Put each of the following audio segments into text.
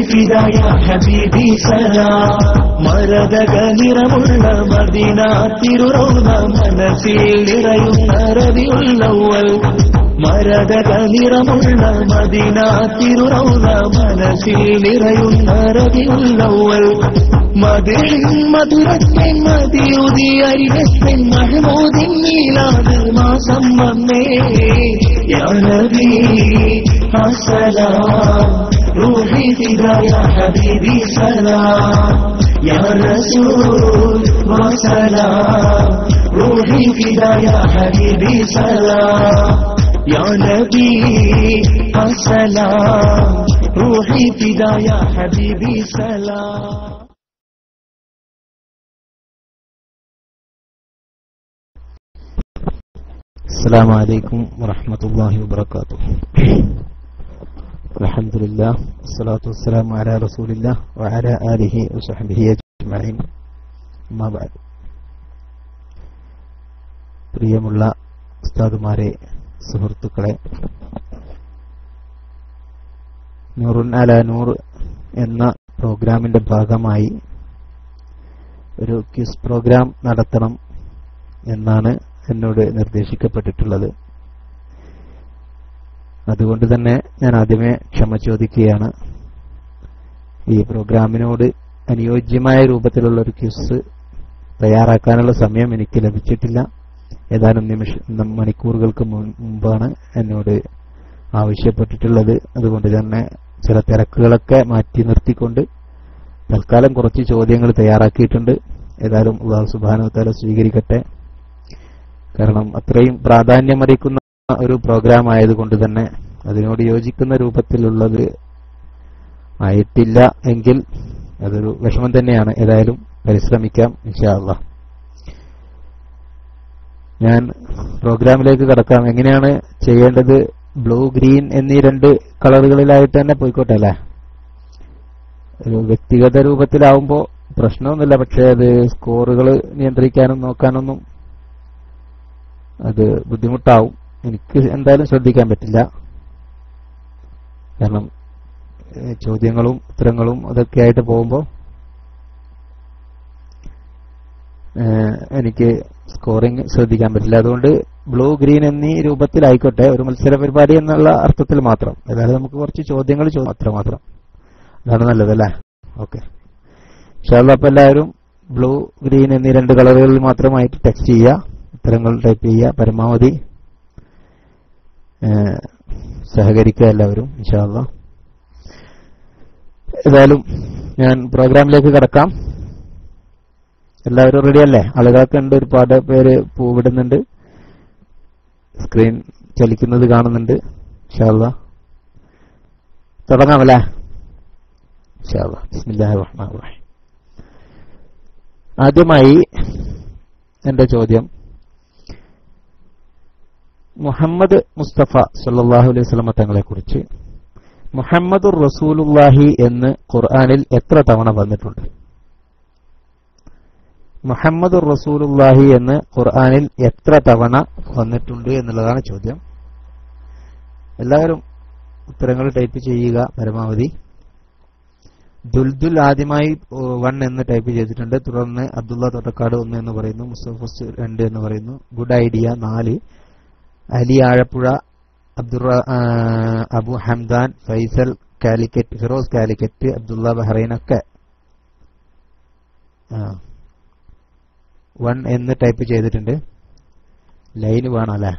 ഫിദായ ഹബീബി സലാം. മരതക നിറമുള്ള മദീന തിരുറൗള മനസ്സിൽ നിറയുന്ന റബീഉൽ അവ്വൽ. മരതക നിറമുള്ള മദീന തിരുറൗള മനസ്സിൽ നിറയുന്ന റബീഉൽ അവ്വൽ. മദീൻ മധുരത്തിൻ മദിയുദി അരികത്തിൻ മഹ്മൂദിൻ മീലാദ് മാസം വന്നേ. യാ നബി അസ്സലാം റൂഹി ഫിദായ ഹബീബി സലാം. യാ റസൂൽ വസലാം റൂഹി ഫിദായ ഹബീബി സലാം. യാ നബി അസ്സലാം റൂഹി ഫിദായ ഹബീബി സലാം. السلام عليكم ورحمة الله وبركاته. الحمد لله والصلاة والسلام على رسول الله وعلى آله وصحبه أجمعين. أما بعد. പ്രിയമുള്ള ഉസ്താദുമാരെ, സുഹൃത്തുക്കളെ, നൂറുൻ അലാ നൂർ എന്ന പ്രോഗ്രാമിന്റെ ഭാഗമായി ഒരു ക്വിസ് പ്രോഗ്രാം നടത്തണം എന്നാണ് എന്നോട് നിർദ്ദേശിക്കപ്പെട്ടിട്ടുള്ളത്. അതുകൊണ്ട് തന്നെ ഞാൻ ആദ്യമേ ക്ഷമ ചോദിക്കുകയാണ്. ഈ പ്രോഗ്രാമിനോട് അനുയോജ്യമായ രൂപത്തിലുള്ള ഒരു ക്വിസ് തയ്യാറാക്കാനുള്ള സമയം എനിക്ക് ലഭിച്ചിട്ടില്ല. ഏതാനും മണിക്കൂറുകൾക്ക് മുമ്പാണ് എന്നോട് ആവശ്യപ്പെട്ടിട്ടുള്ളത്. അതുകൊണ്ട് തന്നെ ചില തിരക്കുകളൊക്കെ മാറ്റി നിർത്തിക്കൊണ്ട് തൽക്കാലം കുറച്ച് ചോദ്യങ്ങൾ തയ്യാറാക്കിയിട്ടുണ്ട്. ഏതായാലും അല്ലാഹു സുബ്ഹാനഹു വ തആല സ്വീകരിക്കട്ടെ. കാരണം അത്രയും പ്രാധാന്യമറിയിക്കുന്ന ഒരു പ്രോഗ്രാം ആയതുകൊണ്ട് തന്നെ അതിനോട് യോജിക്കുന്ന രൂപത്തിലുള്ളത് ആയിട്ടില്ല എങ്കിൽ അതൊരു വിഷമം തന്നെയാണ്. ഏതായാലും പരിശ്രമിക്കാം ഇൻഷാ അല്ലാഹ്. ഞാൻ പ്രോഗ്രാമിലേക്ക് കടക്കാം. എങ്ങനെയാണ് ചെയ്യേണ്ടത്? ബ്ലൂ, ഗ്രീൻ എന്നീ രണ്ട് കളറുകളിലായിട്ട് തന്നെ പോയിക്കോട്ടെ അല്ലേ? ഒരു വ്യക്തിഗത രൂപത്തിലാവുമ്പോൾ പ്രശ്നമൊന്നുമില്ല. പക്ഷേ അത് സ്കോറുകൾ നിയന്ത്രിക്കാനും നോക്കാനൊന്നും അത് ബുദ്ധിമുട്ടാവും. എനിക്ക് എന്തായാലും ശ്രദ്ധിക്കാൻ പറ്റില്ല. കാരണം ചോദ്യങ്ങളും ഉത്തരങ്ങളും അതൊക്കെ ആയിട്ട് പോകുമ്പോൾ എനിക്ക് സ്കോറിംഗ് ശ്രദ്ധിക്കാൻ പറ്റില്ല. അതുകൊണ്ട് ബ്ലൂ, ഗ്രീൻ എന്നീ രൂപത്തിലായിക്കോട്ടെ. ഒരു മത്സര പരിപാടി എന്നുള്ള അർത്ഥത്തിൽ മാത്രം. അതായത് നമുക്ക് കുറച്ച് ചോദ്യങ്ങൾ മാത്രം അതാണ് നല്ലതല്ലേ? ഓക്കെ ഇൻഷാ അല്ലാഹ്. അപ്പോൾ എല്ലാവരും ബ്ലൂ, ഗ്രീൻ എന്നീ രണ്ട് കളറുകളിൽ മാത്രമായിട്ട് ടെക്സ്റ്റ് ചെയ്യുക, ഉത്തരങ്ങൾ ടൈപ്പ് ചെയ്യുക. പരമാവധി സഹകരിക്കുക എല്ലാവരും ഇൻഷാ അല്ലാഹ്. ഏതായാലും ഞാൻ പ്രോഗ്രാമിലേക്ക് കടക്കാം. എല്ലാവരും റെഡിയല്ലേ? ആളുകളൊക്കെ ഉണ്ട്, ഒരുപാട് പേര് പൂവിടുന്നുണ്ട്, സ്ക്രീൻ ചലിക്കുന്നത് കാണുന്നുണ്ട്. ഇൻഷാ അല്ലാഹ് തുടങ്ങാമല്ലേ? ഇൻഷാ അല്ലാഹ്. ബിസ്മില്ലാഹിർ റഹ്മാനിർ റഹീം. ആദ്യമായി എന്റെ ചോദ്യം, മുഹമ്മദ് മുസ്തഫ സല്ലല്ലാഹു അലൈഹി വസല്ലം തങ്ങളെ കുറിച്ച് മുഹമ്മദുർ റസൂലുള്ളാഹി എന്ന് ഖുർആനിൽ എത്ര തവണ വന്നിട്ടുണ്ട്? മുഹമ്മദുർ റസൂലുള്ളാഹി എന്ന് ഖുർആനിൽ എത്ര തവണ വന്നിട്ടുണ്ട് എന്നുള്ളതാണ് ചോദ്യം. എല്ലാവരും ഉത്തരങ്ങൾ ടൈപ്പ് ചെയ്യുക പരമാവധി. ദുൽദുൽ ആദ്യമായി 1 എന്ന് ടൈപ്പ് ചെയ്തിട്ടുണ്ട്. തുടർന്ന് അബ്ദുള്ള തോട്ടക്കാട് 1 എന്ന് പറയുന്നു, മുസ്തഫസ് 2 എന്ന് പറയുന്നു, ഗുഡ് ഐഡിയ 4, അലി ആഴപ്പുഴ, അബു ഹംദാൻ, ഫൈസൽ കാലിക്കറ്റ്, ഫിറോസ് കാലിക്കറ്റ്, അബ്ദുള്ള ബഹ്റൈനൊക്കെ 1 എന്ന് ടൈപ്പ് ചെയ്തിട്ടുണ്ട്. ലൈന് വേണം അല്ലേ?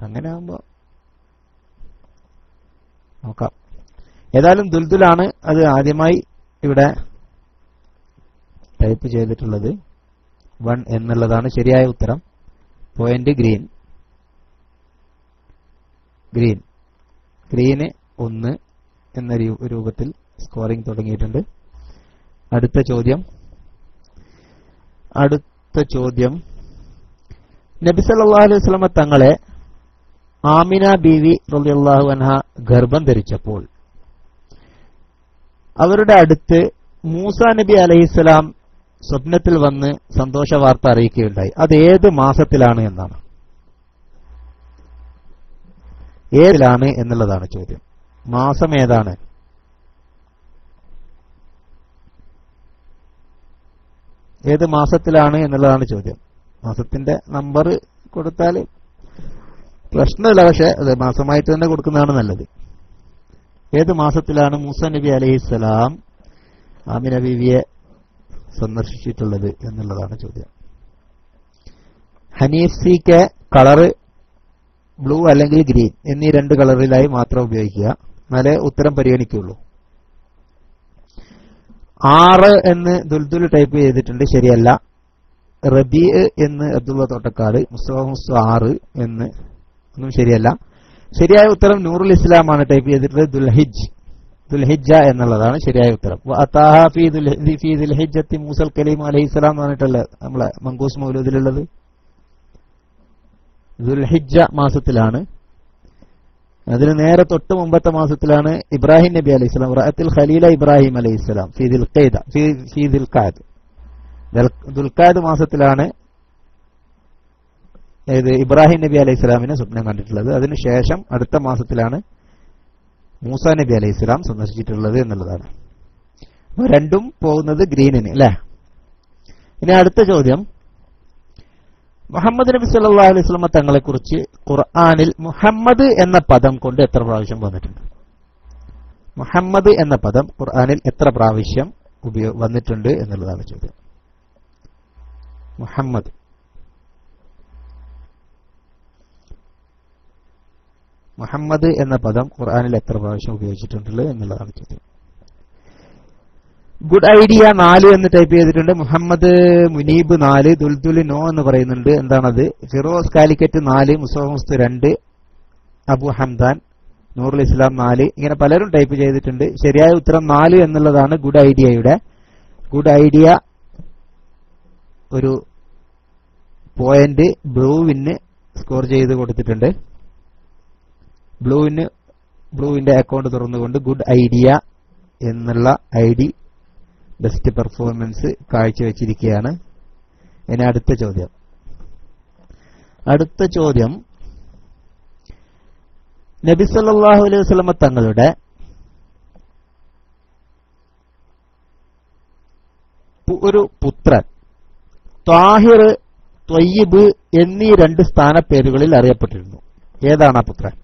അങ്ങനെ ആകുമ്പോ നോക്കാം. ഏതായാലും ദുൽദുലാണ് അത് ആദ്യമായി ഇവിടെ ടൈപ്പ് ചെയ്തിട്ടുള്ളത്. 1 എന്നുള്ളതാണ് ശരിയായ ഉത്തരം. പോയിന്റ് ഗ്രീന് 1 എന്ന രൂപത്തിൽ സ്കോറിംഗ് തുടങ്ങിയിട്ടുണ്ട്. അടുത്ത ചോദ്യം, നബി സല്ലല്ലാഹു അലൈഹി വസല്ലം തങ്ങളെ ആമിന ബീവി റളിയല്ലാഹു അൻഹ ഗർഭം ധരിച്ചപ്പോൾ അവരുടെ അടുത്ത് മൂസാ നബി അലൈഹിസ്സലാം സ്വപ്നത്തിൽ വന്ന് സന്തോഷ വാർത്ത അറിയിക്കുകയുണ്ടായി. അത് ഏത് മാസത്തിലാണ് എന്നാണ്? ഏതിലാണ് എന്നുള്ളതാണ് ചോദ്യം. മാസം ഏതാണ്? ഏത് മാസത്തിലാണ് എന്നുള്ളതാണ് ചോദ്യം. മാസത്തിന്റെ നമ്പർ കൊടുത്താൽ പ്രശ്നമില്ല, പക്ഷെ അത് മാസമായിട്ട് തന്നെ കൊടുക്കുന്നതാണ് നല്ലത്. ഏത് മാസത്തിലാണ് മൂസ നബി അലൈഹിസ്സലാം ആമിന ബീവിയെ സന്ദർശിച്ചിട്ടുള്ളത് എന്നുള്ളതാണ് ചോദ്യം. ഹനീഫ് സിക്ക് കളറ് ബ്ലൂ അല്ലെങ്കിൽ ഗ്രീൻ എന്നീ 2 കളറിലായി മാത്രം ഉപയോഗിക്കുക, എന്നാലേ ഉത്തരം പരിഗണിക്കുള്ളൂ. 6 എന്ന് ദുൽദുൽ ടൈപ്പ് ചെയ്തിട്ടുണ്ട്, ശരിയല്ല. റബി എന്ന് അബ്ദുള്ള തോട്ടക്കാട്, മുസ്തഫ 6 എന്ന് ഒന്നും ശരിയല്ല. ശരിയായ ഉത്തരം നൂറുൽ ഇസ്ലാമാണ് ടൈപ്പ് ചെയ്തിട്ടുള്ളത്. ദുൽഹിജ്ജ എന്നുള്ളതാണ് ശരിയായ ഉത്തരം. മൂസൽ കലീം അലൈഹിസ്സലാം എന്ന് പറഞ്ഞിട്ടല്ലേ നമ്മളെ മങ്കൂസ് മൗലൂദിലുള്ളത്. ദുൽഹിജ്ജ മാസത്തിലാണ്. അതിന് നേരെ തൊട്ട് മുമ്പത്തെ മാസത്തിലാണ് ഇബ്രാഹിം നബി അലൈഹിസ്സലാം റഅത്തിൽ ഖലീല ഇബ്രാഹിം അലൈഹിസ്സലാം ഫീ ദുൽഖഅദ് മാസത്തിലാണ് ഇബ്രാഹിം നബി അലൈഹിസ്സലാമിനെ സ്വപ്നം കണ്ടിട്ടുള്ളത്. അതിനുശേഷം അടുത്ത മാസത്തിലാണ് മൂസ നബി അലൈഹിസ്സലാം സന്ദർശിച്ചിട്ടുള്ളത് എന്നുള്ളതാണ്. അപ്പോൾ രണ്ടും പോകുന്നത് ഗ്രീനിന് അല്ലേ. ഇനി അടുത്ത ചോദ്യം, മുഹമ്മദ് നബി സല്ലല്ലാഹു അലൈഹി വസല്ലം തങ്ങളെ കുറിച്ച് ഖുർആനിൽ മുഹമ്മദ് എന്ന പദം കൊണ്ട് എത്ര പ്രാവശ്യം വന്നിട്ടുണ്ട്? മുഹമ്മദ് എന്ന പദം ഖുർആനിൽ എത്ര പ്രാവശ്യം വന്നിട്ടുണ്ട് എന്നുള്ളതാണ് ചോദ്യം. മുഹമ്മദ് എന്ന പദം ഖുർആനിൽ എത്ര പ്രാവശ്യം ഉപയോഗിച്ചിട്ടുണ്ട് എന്നുള്ളതാണ് ചോദ്യം. ഗുഡ് ഐഡിയ 4 എന്ന് ടൈപ്പ് ചെയ്തിട്ടുണ്ട്. മുഹമ്മദ് മുനീബ് 4, ദുൽദുൽ നോ എന്ന് പറയുന്നുണ്ട്. എന്താണത്? ഫിറോസ് കാലിക്കറ്റ് 4, മുസ്തഫ 2, അബു ഹംദാൻ, നൂറുൽ ഇസ്ലാം 4, ഇങ്ങനെ പലരും ടൈപ്പ് ചെയ്തിട്ടുണ്ട്. ശരിയായ ഉത്തരം 4 എന്നുള്ളതാണ് ഗുഡ് ഐഡിയയുടെ. ഗുഡ് ഐഡിയ ഒരു പോയിന്റ് ബ്ലൂവിന് സ്കോർ ചെയ്ത് കൊടുത്തിട്ടുണ്ട്. ബ്ലൂവിന്റെ അക്കൗണ്ട് തുറന്നുകൊണ്ട് ഗുഡ് ഐഡിയ എന്നുള്ള ID ബെസ്റ്റ് പെർഫോമൻസ് കാഴ്ചവെച്ചിരിക്കുകയാണ്. ഇനി അടുത്ത ചോദ്യം നബി സല്ലല്ലാഹു അലൈഹി വസല്ലം തങ്ങളുടെ ഒരു പുത്രൻ ത്വാഹിർ, ത്വയ്യിബ് എന്നീ 2 സ്ഥാനപ്പേരുകളിൽ അറിയപ്പെട്ടിരുന്നു. ഏതാണ് ആ പുത്രൻ?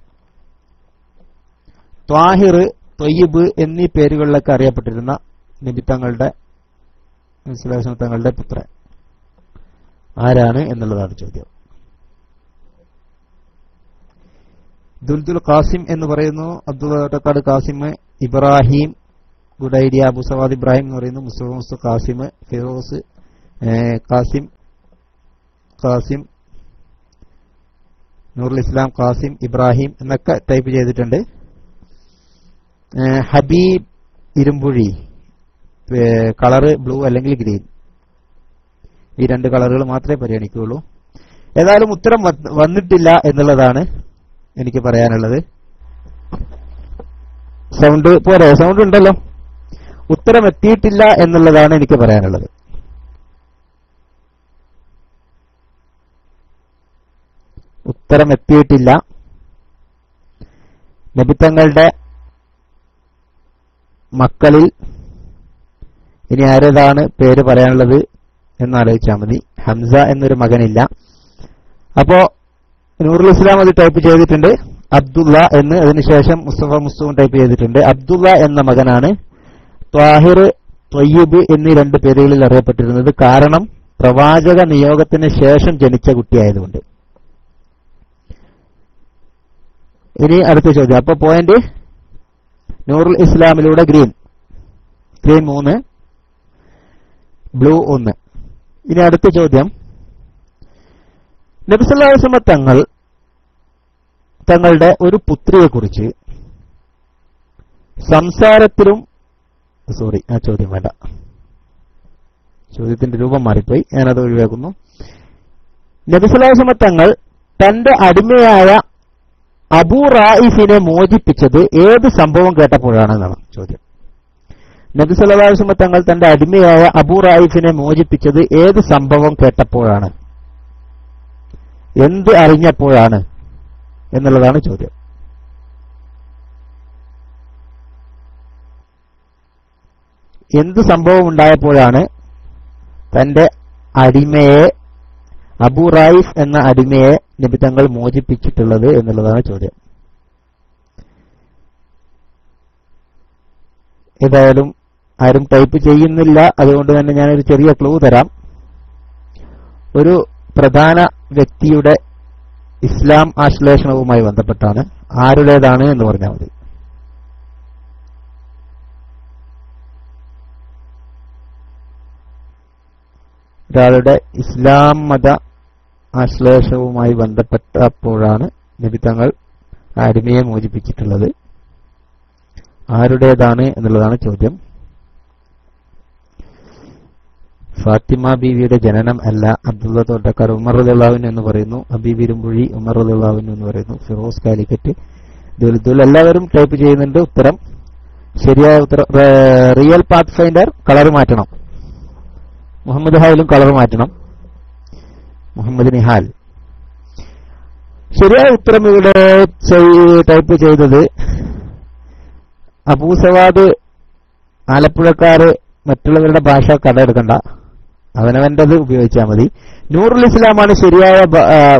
ത്വാഹിർ, ത്വയ്യിബ് എന്നീ പേരുകളിലൊക്കെ അറിയപ്പെട്ടിരുന്ന നബി തങ്ങളുടെ പുത്രൻ ആരാണ് എന്നുള്ളതാണ് ചോദ്യം. ദുൽദുൽ ഖാസിം എന്ന് പറയുന്നു, അബ്ദുൽ ഖാസിം, ഇബ്രാഹിം, ഗുഡ് ഐഡിയ, അബു സവാദ് ഇബ്രാഹിം എന്ന് പറയുന്നു, മുസ്തഫ ഖാസിം, ഫിറോസ് ഖാസിം, നൂറുൽ ഇസ്ലാം ഖാസിം, ഇബ്രാഹിം എന്നൊക്കെ ടൈപ്പ് ചെയ്തിട്ടുണ്ട്. ഹബീബ് ഇരുമ്പുഴി, കളറ് ബ്ലൂ അല്ലെങ്കിൽ ഗ്രീൻ, ഈ 2 കളറുകൾ മാത്രമേ പരിഗണിക്കുകയുള്ളൂ. ഏതായാലും ഉത്തരം വന്നിട്ടില്ല എന്നുള്ളതാണ് എനിക്ക് പറയാനുള്ളത്. സൗണ്ട് പോരെ? സൗണ്ട് ഉണ്ടല്ലോ. ഉത്തരം എത്തിയിട്ടില്ല എന്നുള്ളതാണ് എനിക്ക് പറയാനുള്ളത്. ഉത്തരം എത്തിയിട്ടില്ല. നബിത്തങ്ങളുടെ മക്കളിൽ ഇനി ആരേതാണ് പേര് പറയാനുള്ളത് എന്നാലോചിച്ചാൽ മതി. ഹംസ എന്നൊരു മകനില്ല. അപ്പോ നൂറുൽ ഇസ്ലാം അത് ടൈപ്പ് ചെയ്തിട്ടുണ്ട്, അബ്ദുള്ള എന്ന്. അതിനുശേഷം മുസ്തഫ ടൈപ്പ് ചെയ്തിട്ടുണ്ട്. അബ്ദുള്ള എന്ന മകനാണ് ത്വാഹിർ, ത്വയ്യിബ് എന്നീ 2 പേരുകളിൽ അറിയപ്പെട്ടിരുന്നത്. കാരണം പ്രവാചക നിയോഗത്തിന് ശേഷം ജനിച്ച കുട്ടിയായതുകൊണ്ട്. ഇനി അടുത്ത ചോദ്യം. അപ്പൊ പോയിന്റ് നൂറുൽ ഇസ്ലാമിലൂടെ ഗ്രീൻ 3, ബ്ലൂ 1. ഇനി അടുത്ത ചോദ്യം, നബി സല്ലല്ലാഹു അലൈഹി വസല്ലം തങ്ങളുടെ ഒരു പുത്രിയെ കുറിച്ച് സംസാരത്തിലും ആ ചോദ്യം വേണ്ട, ചോദ്യത്തിന്റെ രൂപം മാറിപ്പോയി, ഞാനത് ഒഴിവാക്കുന്നു. നബി സല്ലല്ലാഹു അലൈഹി വസല്ലം തങ്ങൾ തന്റെ അടിമയായ അബൂ റായിഫിനെ മോചിപ്പിച്ചത് ഏത് സംഭവം കേട്ടപ്പോഴാണെന്നാണ് ചോദ്യം. നബി സല്ലല്ലാഹു അലൈഹി വസല്ലം തങ്ങൾ തന്റെ അടിമയായ അബൂ റായിഫിനെ മോചിപ്പിച്ചത് ഏത് സംഭവം കേട്ടപ്പോഴാണ്, എന്ത് അറിഞ്ഞപ്പോഴാണ് എന്നുള്ളതാണ് ചോദ്യം. എന്ത് സംഭവം ഉണ്ടായപ്പോഴാണ് തന്റെ അടിമയെ അബൂ റായിഫ് എന്ന അടിമയെ നബി തങ്ങൾ മോചിപ്പിച്ചിട്ടുള്ളത് എന്നുള്ളതാണ് ചോദ്യം. ഏതായാലും ആരും ടൈപ്പ് ചെയ്യുന്നില്ല, അതുകൊണ്ട് തന്നെ ഞാനൊരു ചെറിയ ക്ലൂ തരാം. ഒരു പ്രധാന വ്യക്തിയുടെ ഇസ്ലാം ആശ്ലേഷണവുമായി ബന്ധപ്പെട്ടാണ്. ആരുടേതാണ് എന്ന് പറഞ്ഞാൽ മതി. ഒരാളുടെ ഇസ്ലാം മത ആശ്ലേഷവുമായി ബന്ധപ്പെട്ടപ്പോഴാണ് നബി തങ്ങൾ അടിമയെ മോചിപ്പിച്ചിട്ടുള്ളത്. ആരുടേതാണ് എന്നുള്ളതാണ് ചോദ്യം. ഫാത്തിമ ബീവിയുടെ ജനനം അല്ല. അബ്ദുള്ള തോട്ടക്കാർ ഉമർ റളിയല്ലാഹു അൻഹു എന്ന് പറയുന്നു. ഹബീബ് ഇരുമ്പുഴി ഉമർ റളിയല്ലാഹു അൻഹു എന്ന് പറയുന്നു. ഫിറോസ് കാലിക്കറ്റ്, ദുൽദുൽ എല്ലാവരും ടൈപ്പ് ചെയ്യുന്നുണ്ട്. ഉത്തരം ശരിയായ ഉത്തരം റിയൽ പാത്ത് ഫൈൻഡർ കളർ മാറ്റണം. മുഹമ്മദ് ഹാലും കളർ മാറ്റണം. മുഹമ്മദ് നിഹാൽ. ശരിയായ ഉത്തരം ഇവിടെ ടൈപ്പ് ചെയ്തത് അബൂസവാദ്. ആലപ്പുഴക്കാര് മറ്റുള്ളവരുടെ ഭാഷ കടമെടുക്കണ്ട, അവനവൻ്റെത് ഉപയോഗിച്ചാൽ മതി. നൂറുൽ ഇസ്ലാമാണ് ശരിയായ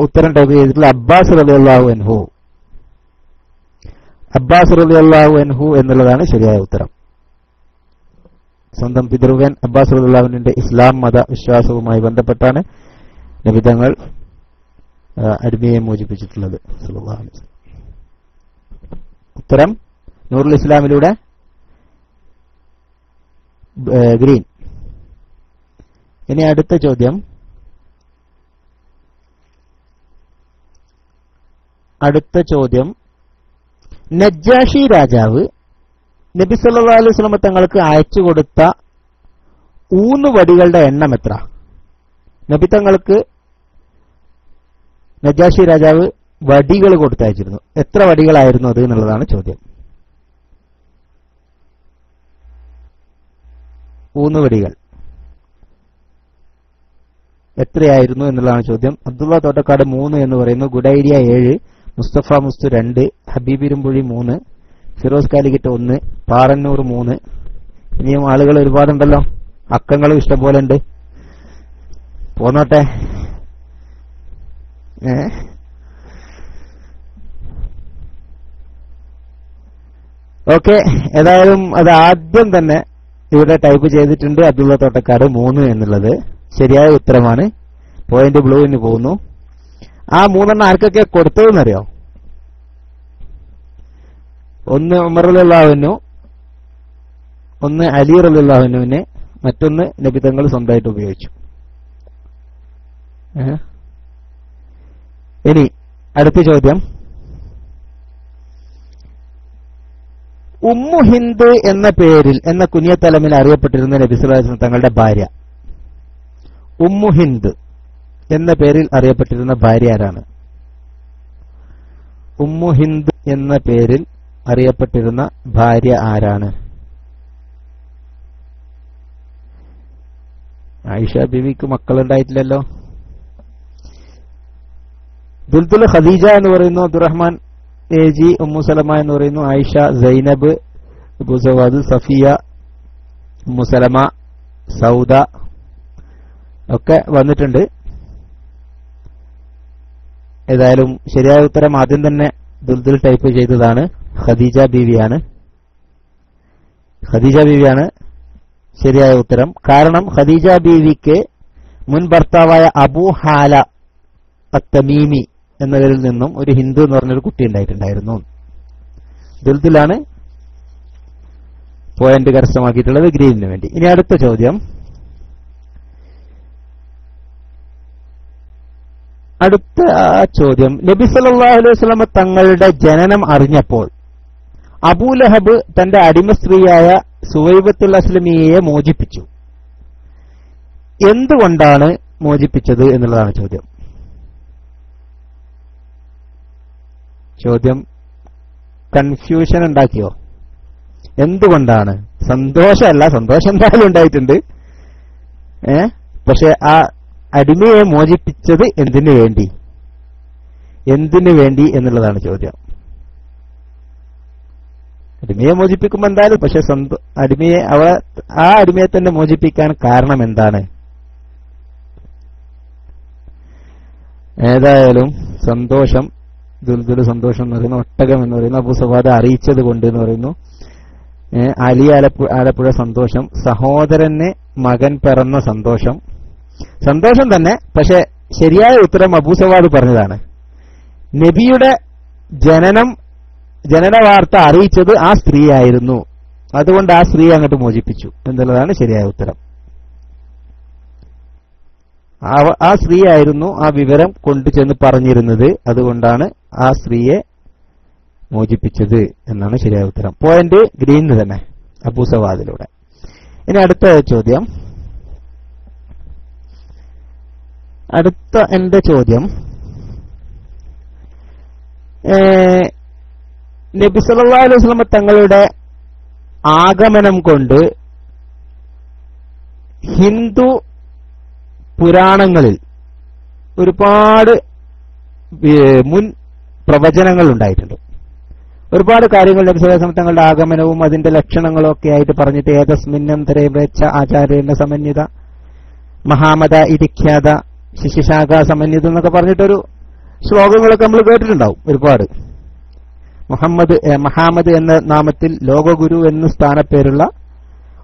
ഉത്തരം ടൈപ്പ് ചെയ്തിട്ടുള്ള അബ്ബാസ് റളിയല്ലാഹു അൻഹു. അബ്ബാസ് റളിയല്ലാഹു അൻഹു എന്നുള്ളതാണ് ശരിയായ ഉത്തരം. സ്വന്തം പിതൃവൻ അബ്ബാസ് റളിയല്ലാഹു അൻഹുവിന്റെ ഇസ്ലാം മത വിശ്വാസവുമായി ബന്ധപ്പെട്ടാണ് നബി തങ്ങൾ അടിമയെ മോചിപ്പിച്ചിട്ടുള്ളത്. സല്ലല്ലാഹു അലൈഹി വസല്ലം. ഉത്തരം നൂറുൽ ഇസ്ലാമിലൂടെ ഗ്രീൻ. ഇനി അടുത്ത ചോദ്യം. നജ്ജാഷി രാജാവ് നബി സല്ലല്ലാഹു അലൈഹി വസല്ലം തങ്ങൾക്ക് അയച്ചു കൊടുത്ത ഊന്നുവടികളുടെ എണ്ണം എത്ര? നബി തങ്ങൾക്ക് നജ്ജാഷി രാജാവ് വടികൾ കൊടുത്തയച്ചിരുന്നു. എത്ര വടികളായിരുന്നു അത് എന്നുള്ളതാണ് ചോദ്യം. ഊന്നുവടികൾ എത്രയായിരുന്നു എന്നുള്ളതാണ് ചോദ്യം. അബ്ദുള്ള തോട്ടക്കാട് 3 എന്ന് പറയുന്നു. Good idea 7, Mustafa Mustu 2, Habeeb Irumbuzhi 3, Firoz Calicut 1, Parannur 3. ഇനിയും ആളുകൾ ഒരുപാടുണ്ടല്ലോ, അക്കങ്ങളും ഇഷ്ടംപോലെ ഉണ്ട്. പോന്നോട്ടെ. ഓക്കെ, ഏതായാലും അത് ആദ്യം തന്നെ ഇവിടെ ടൈപ്പ് ചെയ്തിട്ടുണ്ട്. അബ്ദുള്ള തോട്ടക്കാട് 3 എന്നുള്ളത് ശരിയായ ഉത്തരമാണ്. പോയിന്റ് ബ്ലൂവിന് പോകുന്നു. ആ 3 ആർക്കൊക്കെ കൊടുത്തതെന്നറിയോ? ഒന്ന് ഉമർ റളിയല്ലാഹു അൻഹു, ഒന്ന് അലി റളിയല്ലാഹു അൻഹുവിന്, മറ്റൊന്ന് നബി തങ്ങൾ സ്വന്തമായിട്ട് ഉപയോഗിച്ചു. ഇനി അടുത്ത ചോദ്യം. ഉമ്മു ഹിന്ദ് എന്ന പേരിൽ എന്ന കുനിയത്തലമിൽ അറിയപ്പെട്ടിരുന്ന നബി സല്ലല്ലാഹു അലൈഹി വസല്ലം തങ്ങളുടെ ഭാര്യ. ഉമ്മു ഹിന്ദ് എന്ന പേരിൽ അറിയപ്പെട്ടിരുന്ന ഭാര്യ ആരാണ്? ഉമ്മു ഹിന്ദ് എന്ന പേരിൽ അറിയപ്പെട്ടിരുന്ന ഭാര്യ ആരാണ്? ആയിഷ ബീവിക്ക് മക്കളുണ്ടായിട്ടില്ലല്ലോ. ദുൽദുൽ ഖദീജ എന്ന് പറയുന്നു. അബ്ദുറഹ്മാൻ AG, ഉമ്മു സലമ എന്ന് പറയുന്നു. ആയിഷ, സൈനബ്, അബൂസവാദ്, സഫിയ, ഉമ്മു സലമ, സൗദ ഒക്കെ വന്നിട്ടുണ്ട്. ഏതായാലും ശരിയായ ഉത്തരം ആദ്യം തന്നെ ദുൽദുൽ ടൈപ്പ് ചെയ്തതാണ്. ഖദീജ ബീവിയാണ് ശരിയായ ഉത്തരം. കാരണം ഖദീജ ബീവിക്ക് മുൻ ഭർത്താവായ അബൂ ഹാല അത്തമീമി എന്നവരിൽ നിന്നും ഒരു ഹിന്ദു എന്ന് പറഞ്ഞൊരു കുട്ടി ഉണ്ടായിട്ടുണ്ടായിരുന്നു. ദുൽദുലാണ് പോയിന്റ് കരസ്ഥമാക്കിയിട്ടുള്ളത് ഗ്രീനിന് വേണ്ടി. ഇനി അടുത്ത ചോദ്യം. നബി സല്ലല്ലാഹു അലൈഹി വസല്ലം തങ്ങളുടെ ജനനം അറിഞ്ഞപ്പോൾ അബൂലഹബ് തന്റെ അടിമ സ്ത്രീയായ സുവൈബത്തുൽ അസ്ലമിയെ മോചിപ്പിച്ചു. എന്തുകൊണ്ടാണ് മോചിപ്പിച്ചത് എന്നുള്ളതാണ് ചോദ്യം. കൺഫ്യൂഷൻ ഉണ്ടാക്കിയോ? എന്തുകൊണ്ടാണ്? സന്തോഷമല്ല, സന്തോഷം എന്തായാലും ഉണ്ടായിട്ടുണ്ട്. പക്ഷെ ആ അടിമയെ മോചിപ്പിച്ചത് എന്തിനു വേണ്ടി എന്നുള്ളതാണ് ചോദ്യം. അടിമയെ മോചിപ്പിക്കുമ്പോൾ എന്തായാലും, പക്ഷെ ആ അടിമയെ തന്നെ മോചിപ്പിക്കാൻ കാരണം എന്താണ്? ഏതായാലും സന്തോഷം, ദുൽദുൽ സന്തോഷം എന്ന് പറയുന്നു, ഒട്ടകം എന്ന് പറയുന്നു, അബൂ സവാദ അറിയിച്ചത് കൊണ്ട് എന്ന് പറയുന്നു. അലി ആലപ്പുഴ സന്തോഷം, സഹോദരന് മകൻ പിറന്ന സന്തോഷം. സന്തോഷം തന്നെ, പക്ഷെ ശരിയായ ഉത്തരം അബൂ സവാദ് പറഞ്ഞതാണ്. നബിയുടെ ജനന വാർത്ത അറിയിച്ചത് ആ സ്ത്രീയായിരുന്നു, അതുകൊണ്ട് ആ സ്ത്രീ അങ്ങോട്ട് മോചിപ്പിച്ചു എന്നുള്ളതാണ് ശരിയായ ഉത്തരം. ആ സ്ത്രീയായിരുന്നു ആ വിവരം കൊണ്ടു ചെന്ന് പറഞ്ഞിരുന്നത്, അതുകൊണ്ടാണ് ആ സ്ത്രീയെ മോചിപ്പിച്ചത് എന്നാണ് ശരിയായ ഉത്തരം. പോയിന്റ് ഗ്രീനിന് തന്നെ, അബൂ സവാദിലൂടെ. ഇനി അടുത്ത ചോദ്യം. അടുത്ത എന്റെ ചോദ്യം, നബി സല്ലല്ലാഹു അലൈഹി വസല്ലം തങ്ങളുടെ ആഗമനം കൊണ്ട് ഹിന്ദു പുരാണങ്ങളിൽ ഒരുപാട് മുൻ പ്രവചനങ്ങൾ ഉണ്ടായിട്ടുണ്ട്. ഒരുപാട് കാര്യങ്ങൾ നബി സല്ലല്ലാഹു അലൈഹി വസല്ലം തങ്ങളുടെ ആഗമനവും അതിന്റെ ലക്ഷണങ്ങളും ഒക്കെ ആയിട്ട് പറഞ്ഞിട്ട് ഏതസ്മിന്നന്തരേ വേച്ച ആചാര്യേണ സമന്വിത മഹാമത ഇരിഖ്യാത ശിശിശാഖ സമന്വിതം എന്നൊക്കെ പറഞ്ഞിട്ടൊരു ശ്ലോകങ്ങളൊക്കെ നമ്മൾ കേട്ടിട്ടുണ്ടാവും ഒരുപാട്. മഹാമദ് എന്ന നാമത്തിൽ ലോകഗുരു എന്ന സ്ഥാനപ്പേരുള്ള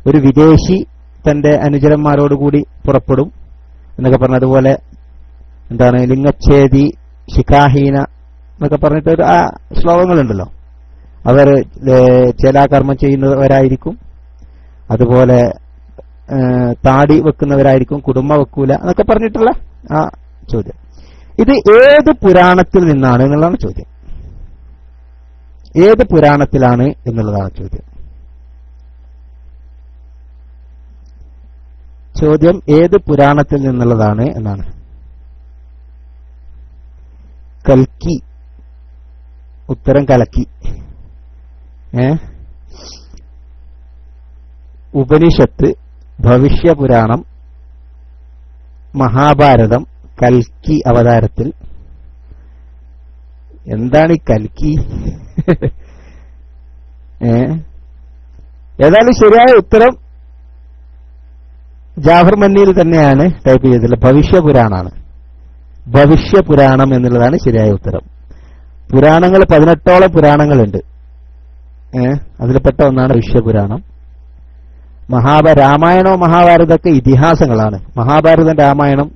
ഒരു വിദേശി തന്റെ അനുചരന്മാരോടുകൂടി പുറപ്പെടും എന്നൊക്കെ പറഞ്ഞ, അതുപോലെ എന്താണ് ലിംഗച്ഛേദി ശിഖാഹീന എന്നൊക്കെ പറഞ്ഞിട്ട് ആ ശ്ലോകങ്ങളുണ്ടല്ലോ. അവർ ചേലാകർമ്മം ചെയ്യുന്നവരായിരിക്കും, അതുപോലെ താടി വെക്കുന്നവരായിരിക്കും, കുടുംബ വെക്കൂല എന്നൊക്കെ പറഞ്ഞിട്ടുള്ള ആ ചോദ്യം. ഇത് ഏത് പുരാണത്തിൽ നിന്നാണ് എന്നുള്ളതാണ് ചോദ്യം. ഏത് പുരാണത്തിലാണ് എന്നുള്ളതാണ് ചോദ്യം. ചോദ്യം ഏത് പുരാണത്തിൽ നിന്നുള്ളതാണ് എന്നാണ്. കൽക്കി, ഉത്തരം കലക്കി. ഉപനിഷത്ത്, ഭവിഷ്യപുരാണം, മഹാഭാരതം, കൽക്കി അവതാരത്തിൽ. എന്താണ് ഈ കൽക്കി? ഏതായാലും ശരിയായ ഉത്തരം ജാഫർ മന്നിയിൽ തന്നെയാണ് ടൈപ്പ് ചെയ്തിട്ടുള്ളത്. ഭവിഷ്യപുരാണാണ്. ഭവിഷ്യപുരാണം എന്നുള്ളതാണ് ശരിയായ ഉത്തരം. പുരാണങ്ങൾ 18ഓളം പുരാണങ്ങളുണ്ട്. അതിൽപ്പെട്ട ഒന്നാണ് ഭവിഷ്യപുരാണം. രാമായണവും മഹാഭാരതമൊക്കെ ഇതിഹാസങ്ങളാണ്. മഹാഭാരതം, രാമായണം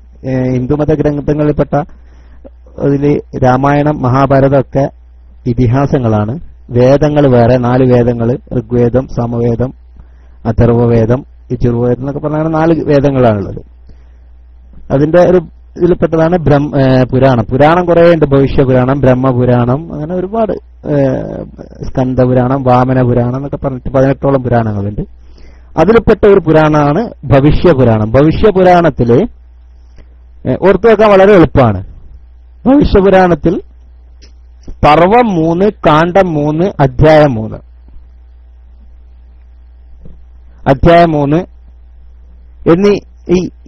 ഹിന്ദുമത ഗ്രന്ഥങ്ങളിൽപ്പെട്ട അതിൽ രാമായണം, മഹാഭാരതം ഒക്കെ ഇതിഹാസങ്ങളാണ്. വേദങ്ങൾ വേറെ 4 വേദങ്ങൾ, ഋഗ്വേദം, സമവേദം, അഥർവവേദം, യജുർവേദം എന്നൊക്കെ പറഞ്ഞാൽ 4 വേദങ്ങളാണുള്ളത്. അതിന്റെ ഒരു ഇതിൽപ്പെട്ടതാണ് പുരാണം. പുരാണം കുറേ ഉണ്ട്. ഭവിഷ്യപുരാണം, ബ്രഹ്മപുരാണം, അങ്ങനെ ഒരുപാട്, സ്കന്ദപുരാണം, വാമനപുരാണം എന്നൊക്കെ പറഞ്ഞിട്ട് 18ഓളം പുരാണങ്ങളുണ്ട്. അതിൽപ്പെട്ട ഒരു പുരാണമാണ് ഭവിഷ്യപുരാണം. ഭവിഷ്യപുരാണത്തില് ഓർത്തു വെക്കാൻ വളരെ എളുപ്പമാണ്. ഭവിഷ്യപുരാണത്തിൽ പർവം 3, കാണ്ഡം 3, അധ്യായം 3. അധ്യായം 3 എന്നീ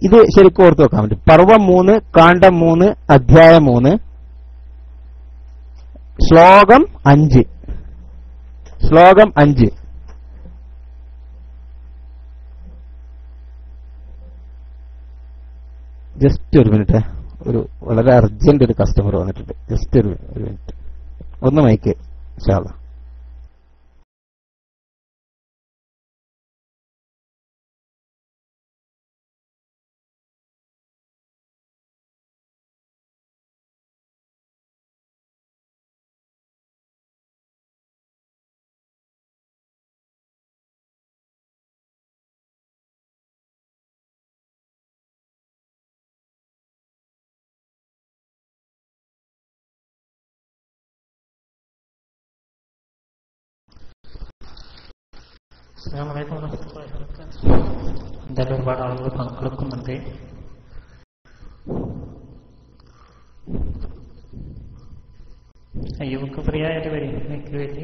ഇത് ശരിക്കും ഓർത്തു വെക്കാൻ പറ്റും. പർവം 3, കാണ്ഡം 3, അധ്യായം 3, ശ്ലോകം 5. ശ്ലോകം 5. ജസ്റ്റ് ഒരു മിനിറ്റ്, ഒരു വളരെ അർജന്റ് ഒരു കസ്റ്റമർ വന്നിട്ടുണ്ട്. ജസ്റ്റ് ഒരു മിനിറ്റ്, ഒന്ന് മൈക്ക്. ഇൻഷാ അല്ലാഹ്. എന്തായാലും ഒരുപാട് ആളുകൾ പങ്കെടുക്കുന്നുണ്ട്. അയ്യൂബ് ഫ്രീ ആയിട്ട് വരും. മൈക്ക് വേണ്ടി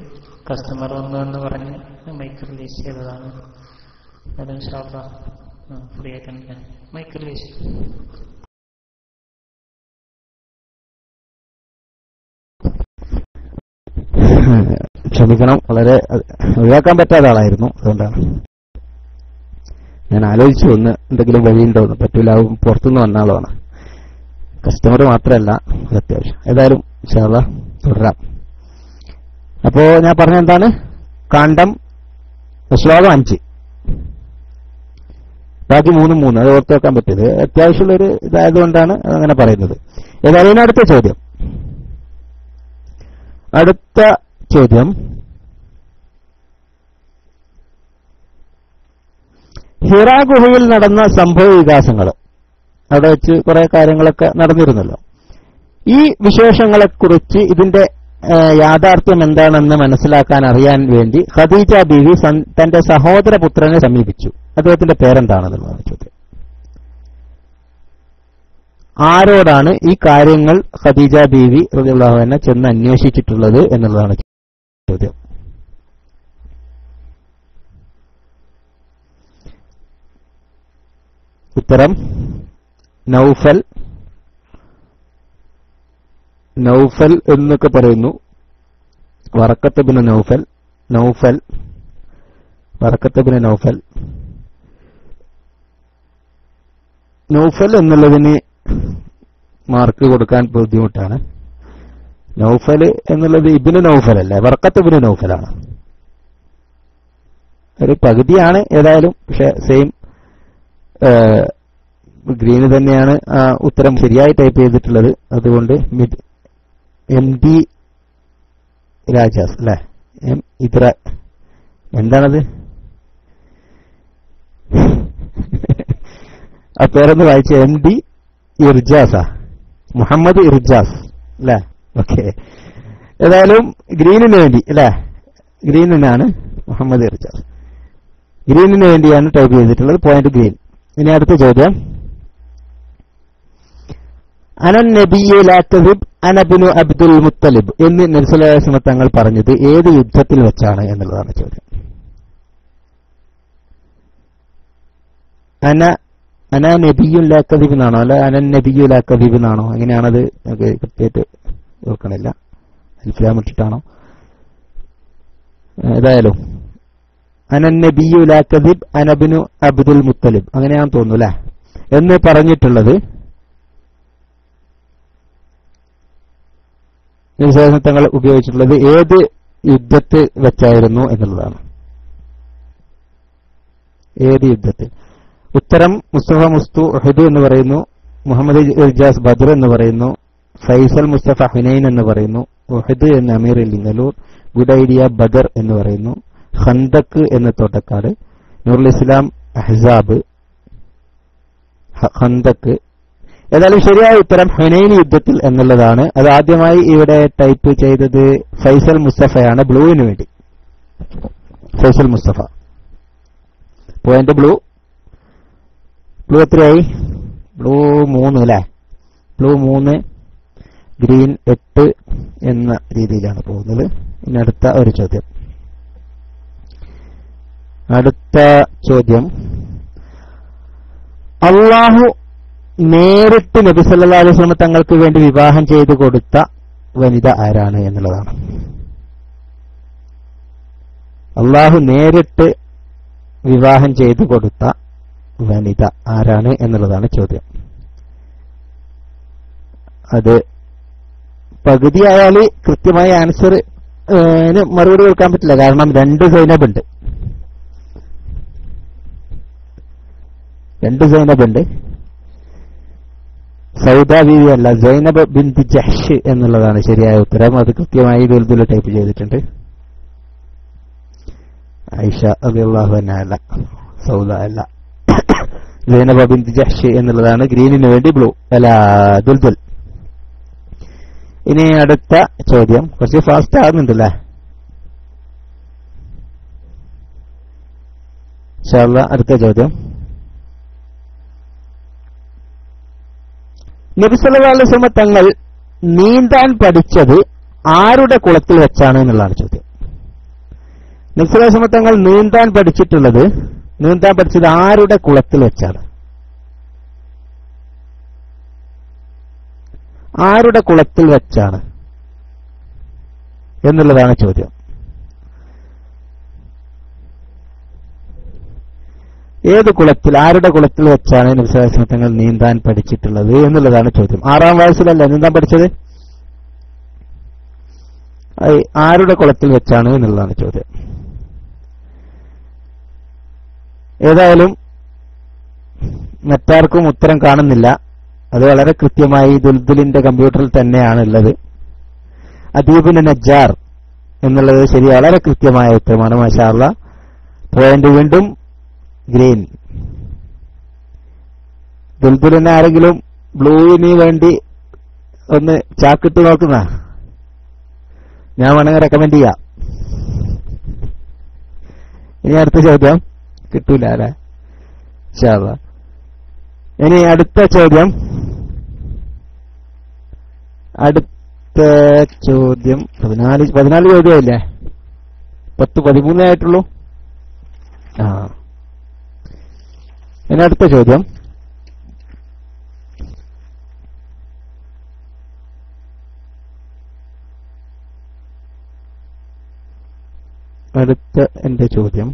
കസ്റ്റമർ വന്നു എന്ന് പറഞ്ഞ് മൈക്ക് റിലീസ് ചെയ്തതാണ്. അതും ഷാബ ഫ്രീ ആയിട്ടുണ്ട്. Mic release. ക്ഷമിക്കണം, വളരെ ഒഴിവാക്കാൻ പറ്റാത്ത ആളായിരുന്നു. അതുകൊണ്ടാണ് ഞാൻ ആലോചിച്ചു ഒന്ന് എന്തെങ്കിലും വഴിയുണ്ടോന്ന്. പറ്റൂല, പുറത്തുനിന്ന് വന്ന ആളാണ്. കസ്റ്റമർ മാത്രമല്ല, അത് അത്യാവശ്യം. ഏതായാലും ഇൻഷാ അല്ലാഹ് തുടരാം. അപ്പോ ഞാൻ പറഞ്ഞ എന്താണ്, കാണ്ഡം ശ്ലോകം 5, ബാക്കി 3 അത് ഓർത്ത് വെക്കാൻ പറ്റിയത് അത്യാവശ്യമുള്ളൊരു ഇതായതുകൊണ്ടാണ് അങ്ങനെ പറയുന്നത്. ഏതായാലും അടുത്ത ചോദ്യം ഹിറാ ഗുഹയിൽ നടന്ന സംഭവ വികാസങ്ങൾ, അവിടെ വെച്ച് കുറെ കാര്യങ്ങളൊക്കെ നടന്നിരുന്നല്ലോ. ഈ വിശേഷങ്ങളെക്കുറിച്ച് ഇതിന്റെ യാഥാർത്ഥ്യം എന്താണെന്ന് മനസ്സിലാക്കാൻ അറിയാൻ വേണ്ടി ഖദീജ ബീവി തന്റെ സഹോദര പുത്രനെ സമീപിച്ചു. അദ്ദേഹത്തിന്റെ പേരെന്താണെന്നുള്ളതാണ് ചോദ്യം. ആരോടാണ് ഈ കാര്യങ്ങൾ ഖദീജ ബീവി റളിയല്ലാഹു അൻഹ ചെന്ന് അന്വേഷിച്ചിട്ടുള്ളത് എന്നുള്ളതാണ് ചോദ്യം. ഉത്തരം നൗഫൽ എന്നൊക്കെ പറയുന്നു. വറക്കത്ത് ബിൻ നൗഫൽ എന്നുള്ളതിന് മാർക്ക് കൊടുക്കാൻ ബുദ്ധിമുട്ടാണ്. നൗഫൽ എന്നുള്ളത് ഇബ്നു നൗഫൽ അല്ലേ, വറക്കത്ത് ബിൻ നൗഫലാണ്. ഒരു പകുതിയാണ് ഏതായാലും, പക്ഷെ സെയിം ഗ്രീന് തന്നെയാണ് ഉത്തരം ശരിയായി ടൈപ്പ് ചെയ്തിട്ടുള്ളത്. അതുകൊണ്ട് MD രാജാസ് അല്ലെ, എന്താണത് ആ പേരൊന്ന് വായിച്ച MD ഇർജാസാ, മുഹമ്മദ് ഇർജാസ് അല്ലെ. ഓക്കെ, ഏതായാലും ഗ്രീനിന് വേണ്ടി അല്ലെ, ഗ്രീനിനാണ് മുഹമ്മദ് ഇർജാസ്, ഗ്രീനിന് വേണ്ടിയാണ് ടൈപ്പ് ചെയ്തിട്ടുള്ളത്. Point green. ഇനി അടുത്ത ചോദ്യം, അനൻ നബിയ്യു ലാ കദിബ് അനബ്നു അബ്ദുൽ മുത്തലിബ് എന്ന് നബി സല്ലല്ലാഹു അലൈഹി വസല്ലം തങ്ങൾ പറഞ്ഞത് ഏത് യുദ്ധത്തിൽ വെച്ചാണ് എന്നുള്ളതാണ് ചോദ്യം. അന നബിയ്യു ലാ കദിബ് എന്നാണോ, അല്ല അനൻ നബിയ്യു ലാ കദിബ് എന്നാണോ, അങ്ങനെയാണത് കൃത്യമായിട്ട് ഓർക്കണില്ല, അൽഫിലാം ഇട്ടിട്ടാണോ. ഏതായാലും അനൻ നബിയ്യു ലാ കദിബ് അനബ്നു അബ്ദുൽ മുത്തലിബ് അങ്ങനെയാണെന്ന് തോന്നുന്നു അല്ലെ എന്ന് പറഞ്ഞിട്ടുള്ളത് തങ്ങൾ ഉപയോഗിച്ചിട്ടുള്ളത് ഏത് യുദ്ധത്തിൽ വെച്ചായിരുന്നു എന്നുള്ളതാണ്. ഏത് യുദ്ധത്തിൽ? ഉത്തരം മുസ്തഫ മുസ്തു ഉഹദ് എന്ന് പറയുന്നു, മുഹമ്മദ് ഇർജാസ് ബദർ എന്ന് പറയുന്നു, ഫൈസൽ മുസ്തഫ ഹുനൈൻ എന്ന് പറയുന്നു, ഉഹദ് എന്ന് അമീർ ലിംഗലൂർ, ഗുഡ് ഐഡിയ ബദർ എന്ന് പറയുന്നു, ഖന്ദക്ക് എന്ന് തോട്ടക്കാട്, നൂറുൽ ഇസ്ലാം അഹ്സാബ്, ഖന്ദക്ക്. ഏതായാലും ശരിയായ ഉത്തരം ഹുനൈൻ യുദ്ധത്തിൽ എന്നുള്ളതാണ്. അത് ആദ്യമായി ഇവിടെ ടൈപ്പ് ചെയ്തത് ഫൈസൽ മുസ്തഫയാണ്, ബ്ലൂവിന് വേണ്ടി. ഫൈസൽ മുസ്തഫ. പോയിന്റ് ബ്ലൂ എത്രയായി? ബ്ലൂ 3 അല്ലെ, ബ്ലൂ 3, ഗ്രീൻ 8 എന്ന രീതിയിലാണ് പോകുന്നത്. ഇനി അടുത്ത ഒരു ചോദ്യം. അള്ളാഹു നേരിട്ട് നബി സല്ലല്ലാഹു അലൈഹി വസല്ലം തങ്ങൾക്ക് വേണ്ടി വിവാഹം ചെയ്തു കൊടുത്ത വനിത ആരാണ് എന്നുള്ളതാണ്. അള്ളാഹു നേരിട്ട് വിവാഹം ചെയ്തു കൊടുത്ത വനിത ആരാണ് എന്നുള്ളതാണ് ചോദ്യം. അത് പകുതിയായാൽ കൃത്യമായ ആൻസർ മറുപടി കൊടുക്കാൻ പറ്റില്ല, കാരണം 2 സൈനബ് ഉണ്ട്. 2 സൈനബ് ഉണ്ട്. സൗദ ബീവി അല്ല, സൈനബ് ബിൻത് ജഹ്ഷ് എന്നുള്ളതാണ് ശരിയായ ഉത്തരം. അത് കൃത്യമായി ദുൽദുൽ ടൈപ്പ് ചെയ്തിട്ടുണ്ട്. ആയിഷ റളിയല്ലാഹു അൻഹ അല്ല, സൗദ അല്ല, സൈനബ് ബിൻത് ജഹ്ഷ് എന്നുള്ളതാണ്. ഗ്രീനിന് വേണ്ടി ബ്ലൂ അല്ല, ദുൽദുൽ. ഇനി അടുത്ത ചോദ്യം കുറച്ച് ഫാസ്റ്റ് ആകുന്നുണ്ടല്ലേ. ഇൻഷാ അല്ലാഹ് അടുത്ത ചോദ്യം, നബി സല്ലല്ലാഹു അലൈഹി വസല്ലം തങ്ങൾ നീന്താൻ പഠിച്ചത് ആരുടെ കുളത്തിൽ വെച്ചാണ് എന്നുള്ളതാണ് ചോദ്യം. നബി സല്ലല്ലാഹു അലൈഹി വസല്ലം തങ്ങൾ നീന്താൻ പഠിച്ചത് ആരുടെ കുളത്തിൽ വെച്ചാണ്? ആരുടെ കുളത്തിൽ വെച്ചാണ് എന്നുള്ളതാണ് ചോദ്യം. ഏത് കുളത്തിൽ, ആരുടെ കുളത്തിൽ വെച്ചാണ് നബി സല്ലല്ലാഹു അലൈഹി വസല്ലം തങ്ങൾ നീന്താൻ പഠിച്ചിട്ടുള്ളത് എന്നുള്ളതാണ് ചോദ്യം. 6-ാം വയസ്സിലല്ല നീന്താൻ പഠിച്ചത്, ആരുടെ കുളത്തിൽ വെച്ചാണ് എന്നുള്ളതാണ് ചോദ്യം. ഏതായാലും മറ്റാർക്കും ഉത്തരം കാണുന്നില്ല. അത് വളരെ കൃത്യമായി ദുൽദുലിന്റെ കമ്പ്യൂട്ടറിൽ തന്നെയാണ് ഉള്ളത്. അദീബിന് നജ്ജാർ എന്നുള്ളത് ശരി, വളരെ കൃത്യമായ ഉത്തരമാണ്. മാഷാ അല്ലാഹ്. പോയിന്റ് വീണ്ടും ഗ്രീൻ. ദുൽദുലിന് ആരെങ്കിലും ബ്ലൂവിന് വേണ്ടി ഒന്ന് ചാക്കിട്ട് നോക്കുന്ന, ഞാൻ വേണമെങ്കിൽ റെക്കമെൻഡ് ചെയ്യാം. ഇനി അടുത്ത ചോദ്യം കിട്ടൂല അല്ലെ? മാഷാ അല്ലാഹ്. ഇനി അടുത്ത ചോദ്യം, അടുത്ത ചോദ്യം 14 ചോദ്യമില്ലേ? 13 ആയിട്ടുള്ളൂ. ഇനി അടുത്ത ചോദ്യം, എന്റെ ചോദ്യം,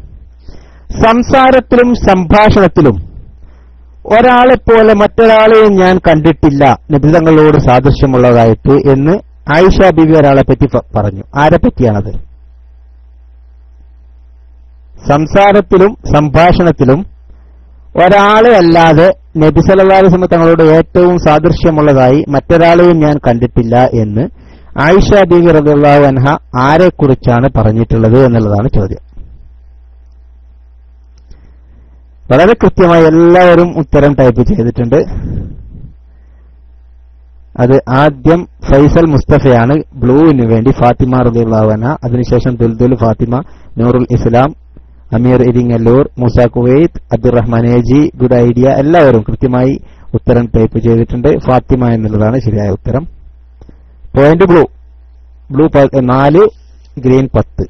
സംസാരത്തിലും സംഭാഷണത്തിലും ഒരാളെപ്പോലെ മറ്റൊരാളെയും ഞാൻ കണ്ടിട്ടില്ല നബി തങ്ങളോട് സാദൃശ്യമുള്ളതായിട്ട് എന്ന് ആയിഷ ബീവി ഒരാളെ പറ്റി പറഞ്ഞു. ആരെ പറ്റിയാണത്? സംസാരത്തിലും സംഭാഷണത്തിലും ഒരാളെ അല്ലാതെ നബി സല്ലല്ലാഹു അലൈഹി വസല്ലം തങ്ങളോട് ഏറ്റവും സാദൃശ്യമുള്ളതായി മറ്റൊരാളെയും ഞാൻ കണ്ടിട്ടില്ല എന്ന് ആയിഷ ബീവി റളിയല്ലാഹു അൻഹ ആരെക്കുറിച്ചാണ് പറഞ്ഞിട്ടുള്ളത് എന്നുള്ളതാണ് ചോദ്യം. വളരെ കൃത്യമായി എല്ലാവരും ഉത്തരം ടൈപ്പ് ചെയ്തിട്ടുണ്ട്. അത് ആദ്യം ഫൈസൽ മുസ്തഫയാണ് ബ്ലൂവിന് വേണ്ടി, ഫാത്തിമ റളിയല്ലാഹു അൻഹ, അതിനുശേഷം Duldul, Fathima, Noorul Islam, Ameer Iringallur, Moosa Kuwait, Abdurahman AG, good idea, എല്ലാവരും കൃത്യമായി ഉത്തരം ടൈപ്പ് ചെയ്തിട്ടുണ്ട്. ഫാത്തിമ എന്നുള്ളതാണ് ശരിയായ ഉത്തരം. Point blue 4, green 10.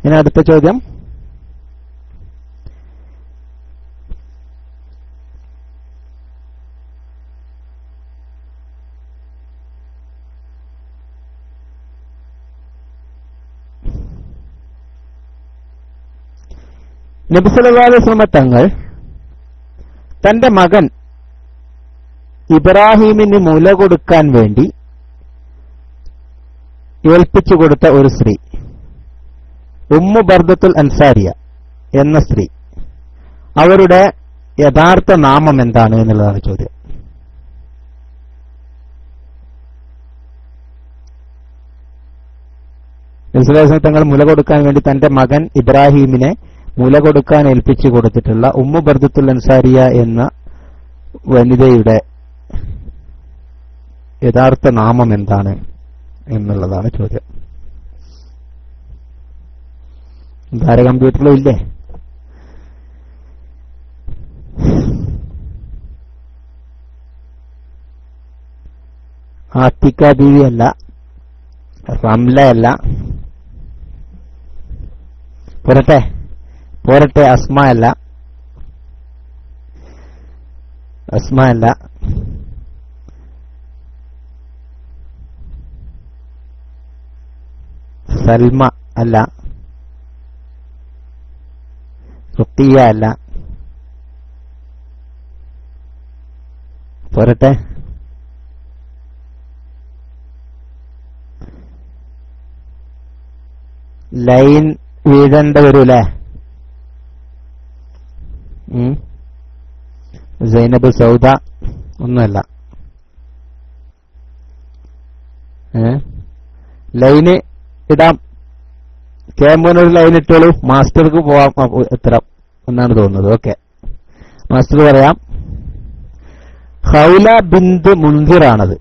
ഇനി അടുത്ത ചോദ്യം, നബി സല്ലല്ലാഹു അലൈഹി വസല്ലം തങ്ങൾ തന്റെ മകൻ ഇബ്രാഹിമിന് മുല കൊടുക്കാൻ വേണ്ടി ഏൽപ്പിച്ചു കൊടുത്ത ഒരു സ്ത്രീ, ഉമ്മു ബർദത്തുൽ അൻസാരിയ എന്ന സ്ത്രീ, അവരുടെ യഥാർത്ഥ നാമം എന്താണ് എന്നുള്ളതാണ് ചോദ്യം. നബി സല്ലല്ലാഹു അലൈഹി വസല്ലം തങ്ങൾ മുല കൊടുക്കാൻ വേണ്ടി തന്റെ മകൻ ഇബ്രാഹിമിനെ മുല കൊടുക്കാൻ ഏൽപ്പിച്ചു കൊടുത്തിട്ടുള്ള ഉമ്മു ബർദത്തുൽ അൻസാരിയ എന്ന വനിതയുടെ യഥാർത്ഥ നാമം എന്താണ് എന്നുള്ളതാണ് ചോദ്യം. ധാര കമ്പ്യൂട്ടറിലും ഇല്ലേ? ആത്തിക്ക ബീവി അല്ല, റംല അല്ല, പോരട്ടെ അസ്മ അല്ല, സൽമ അല്ല, റുഖിയ അല്ല, പോരട്ടെ ലൈൻ വീഴേണ്ട വരൂലേ? സൈനബ് സൗദ ഒന്നുമല്ല. ലൈന് ഇടാം, ക്യാമ്പൂനൊരു ലൈൻ ഇട്ടോളൂ, മാസ്റ്റർക്ക് പോവാം ഉത്തരം എന്നാണ് തോന്നുന്നത്. ഓക്കെ, മാസ്റ്റർ പറയാം. ഹൗല ബിന്ത് മുൻസിർ ആണത്.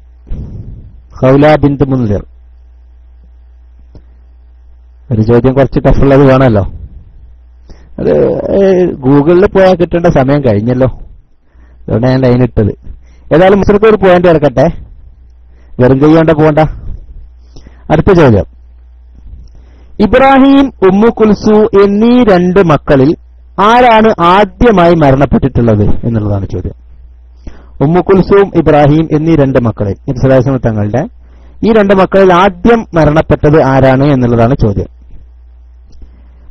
ഹൗല ബിന്ത് മുൻസിർ. ഒരു ചോദ്യം കുറച്ച് ടഫുള്ളത് വേണമല്ലോ. അത് ഗൂഗിളിൽ പോയാൽ കിട്ടേണ്ട സമയം കഴിഞ്ഞല്ലോ, അതുകൊണ്ട് ഞാൻ ലൈൻ ഇട്ടത്. ഏതായാലും മുസ്ലിക്ക് ഒരു പോയിന്റ് ഇറക്കട്ടെ, വെറും കൈകൊണ്ട് പോകണ്ട. അടുത്ത ചോദ്യം, ഇബ്രാഹിം, ഉമ്മു കുൽസു എന്നീ 2 മക്കളിൽ ആരാണ് ആദ്യമായി മരണപ്പെട്ടിട്ടുള്ളത് എന്നുള്ളതാണ് ചോദ്യം. ഉമ്മു കുൽസൂം, ഇബ്രാഹിം എന്നീ 2 മക്കളിൽ, നബി സല്ലല്ലാഹു അലൈഹി വസല്ലം തങ്ങളുടെ ഈ 2 മക്കളിൽ ആദ്യം മരണപ്പെട്ടത് ആരാണ് എന്നുള്ളതാണ് ചോദ്യം.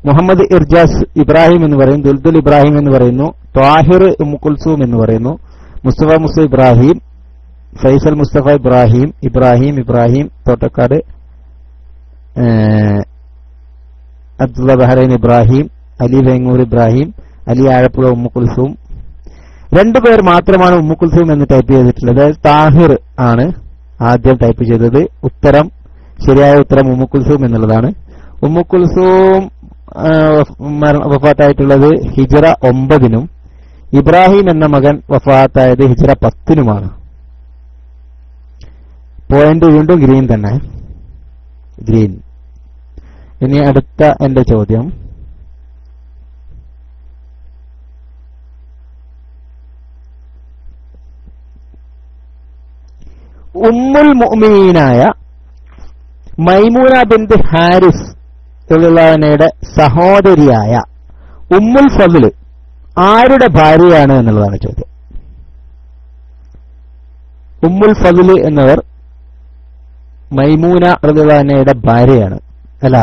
മുഹമ്മദ് ഇർജാസ് ഇബ്രാഹിം എന്ന് പറയുന്നു, ദുൽദുൽ ഇബ്രാഹിം എന്ന് പറയുന്നു, ത്വാഹിർ ഉമ്മുകുൽസൂം എന്ന് പറയുന്നു, മുസ്തഫ ഇബ്രാഹിം, ഫൈസൽ മുസ്തഫ ഇബ്രാഹിം തോട്ടക്കാട്, അബ്ദുള്ള ബഹ്റൈൻ ഇബ്രാഹിം, അലി വേങ്ങൂർ ഇബ്രാഹിം, അലി ആഴപ്പുഴ ഉമ്മുകുൽസൂം. രണ്ടുപേർ മാത്രമാണ് ഉമ്മുകുൽസൂം എന്ന് ടൈപ്പ് ചെയ്തിട്ടുള്ളത്. താഹിർ ആണ് ആദ്യം ടൈപ്പ് ചെയ്തത്. ശരിയായ ഉത്തരം ഉമ്മുകുൽസൂം എന്നുള്ളതാണ്. ഉമ്മുകുൽസൂം വഫാത്തായിട്ടുള്ളത് ഹിജ്റ 9 ഇബ്രാഹിം എന്ന മകൻ വഫാത്തായത് ഹിജ്റ 10 പോയിന്റ് വീണ്ടും ഗ്രീൻ തന്നെ, ഗ്രീൻ. ഇനി അടുത്ത എന്റെ ചോദ്യം, ഉമ്മുൽ മുഅ്മിനീനായ മൈമൂന ബിൻത് ഹാരിസ് റളിയല്ലാഹുഅൻഹയുടെ സഹോദരിയായ ഉമ്മുൽ ഫദ്ൽ ആരുടെ ഭാര്യയാണ് എന്നുള്ളതാണ് ചോദ്യം. ഉമ്മുൽ ഫദ്ൽ എന്നവർ മൈമൂന റളിയല്ലാഹു അൻഹയുടെ ഭാര്യയാണ്, അല്ല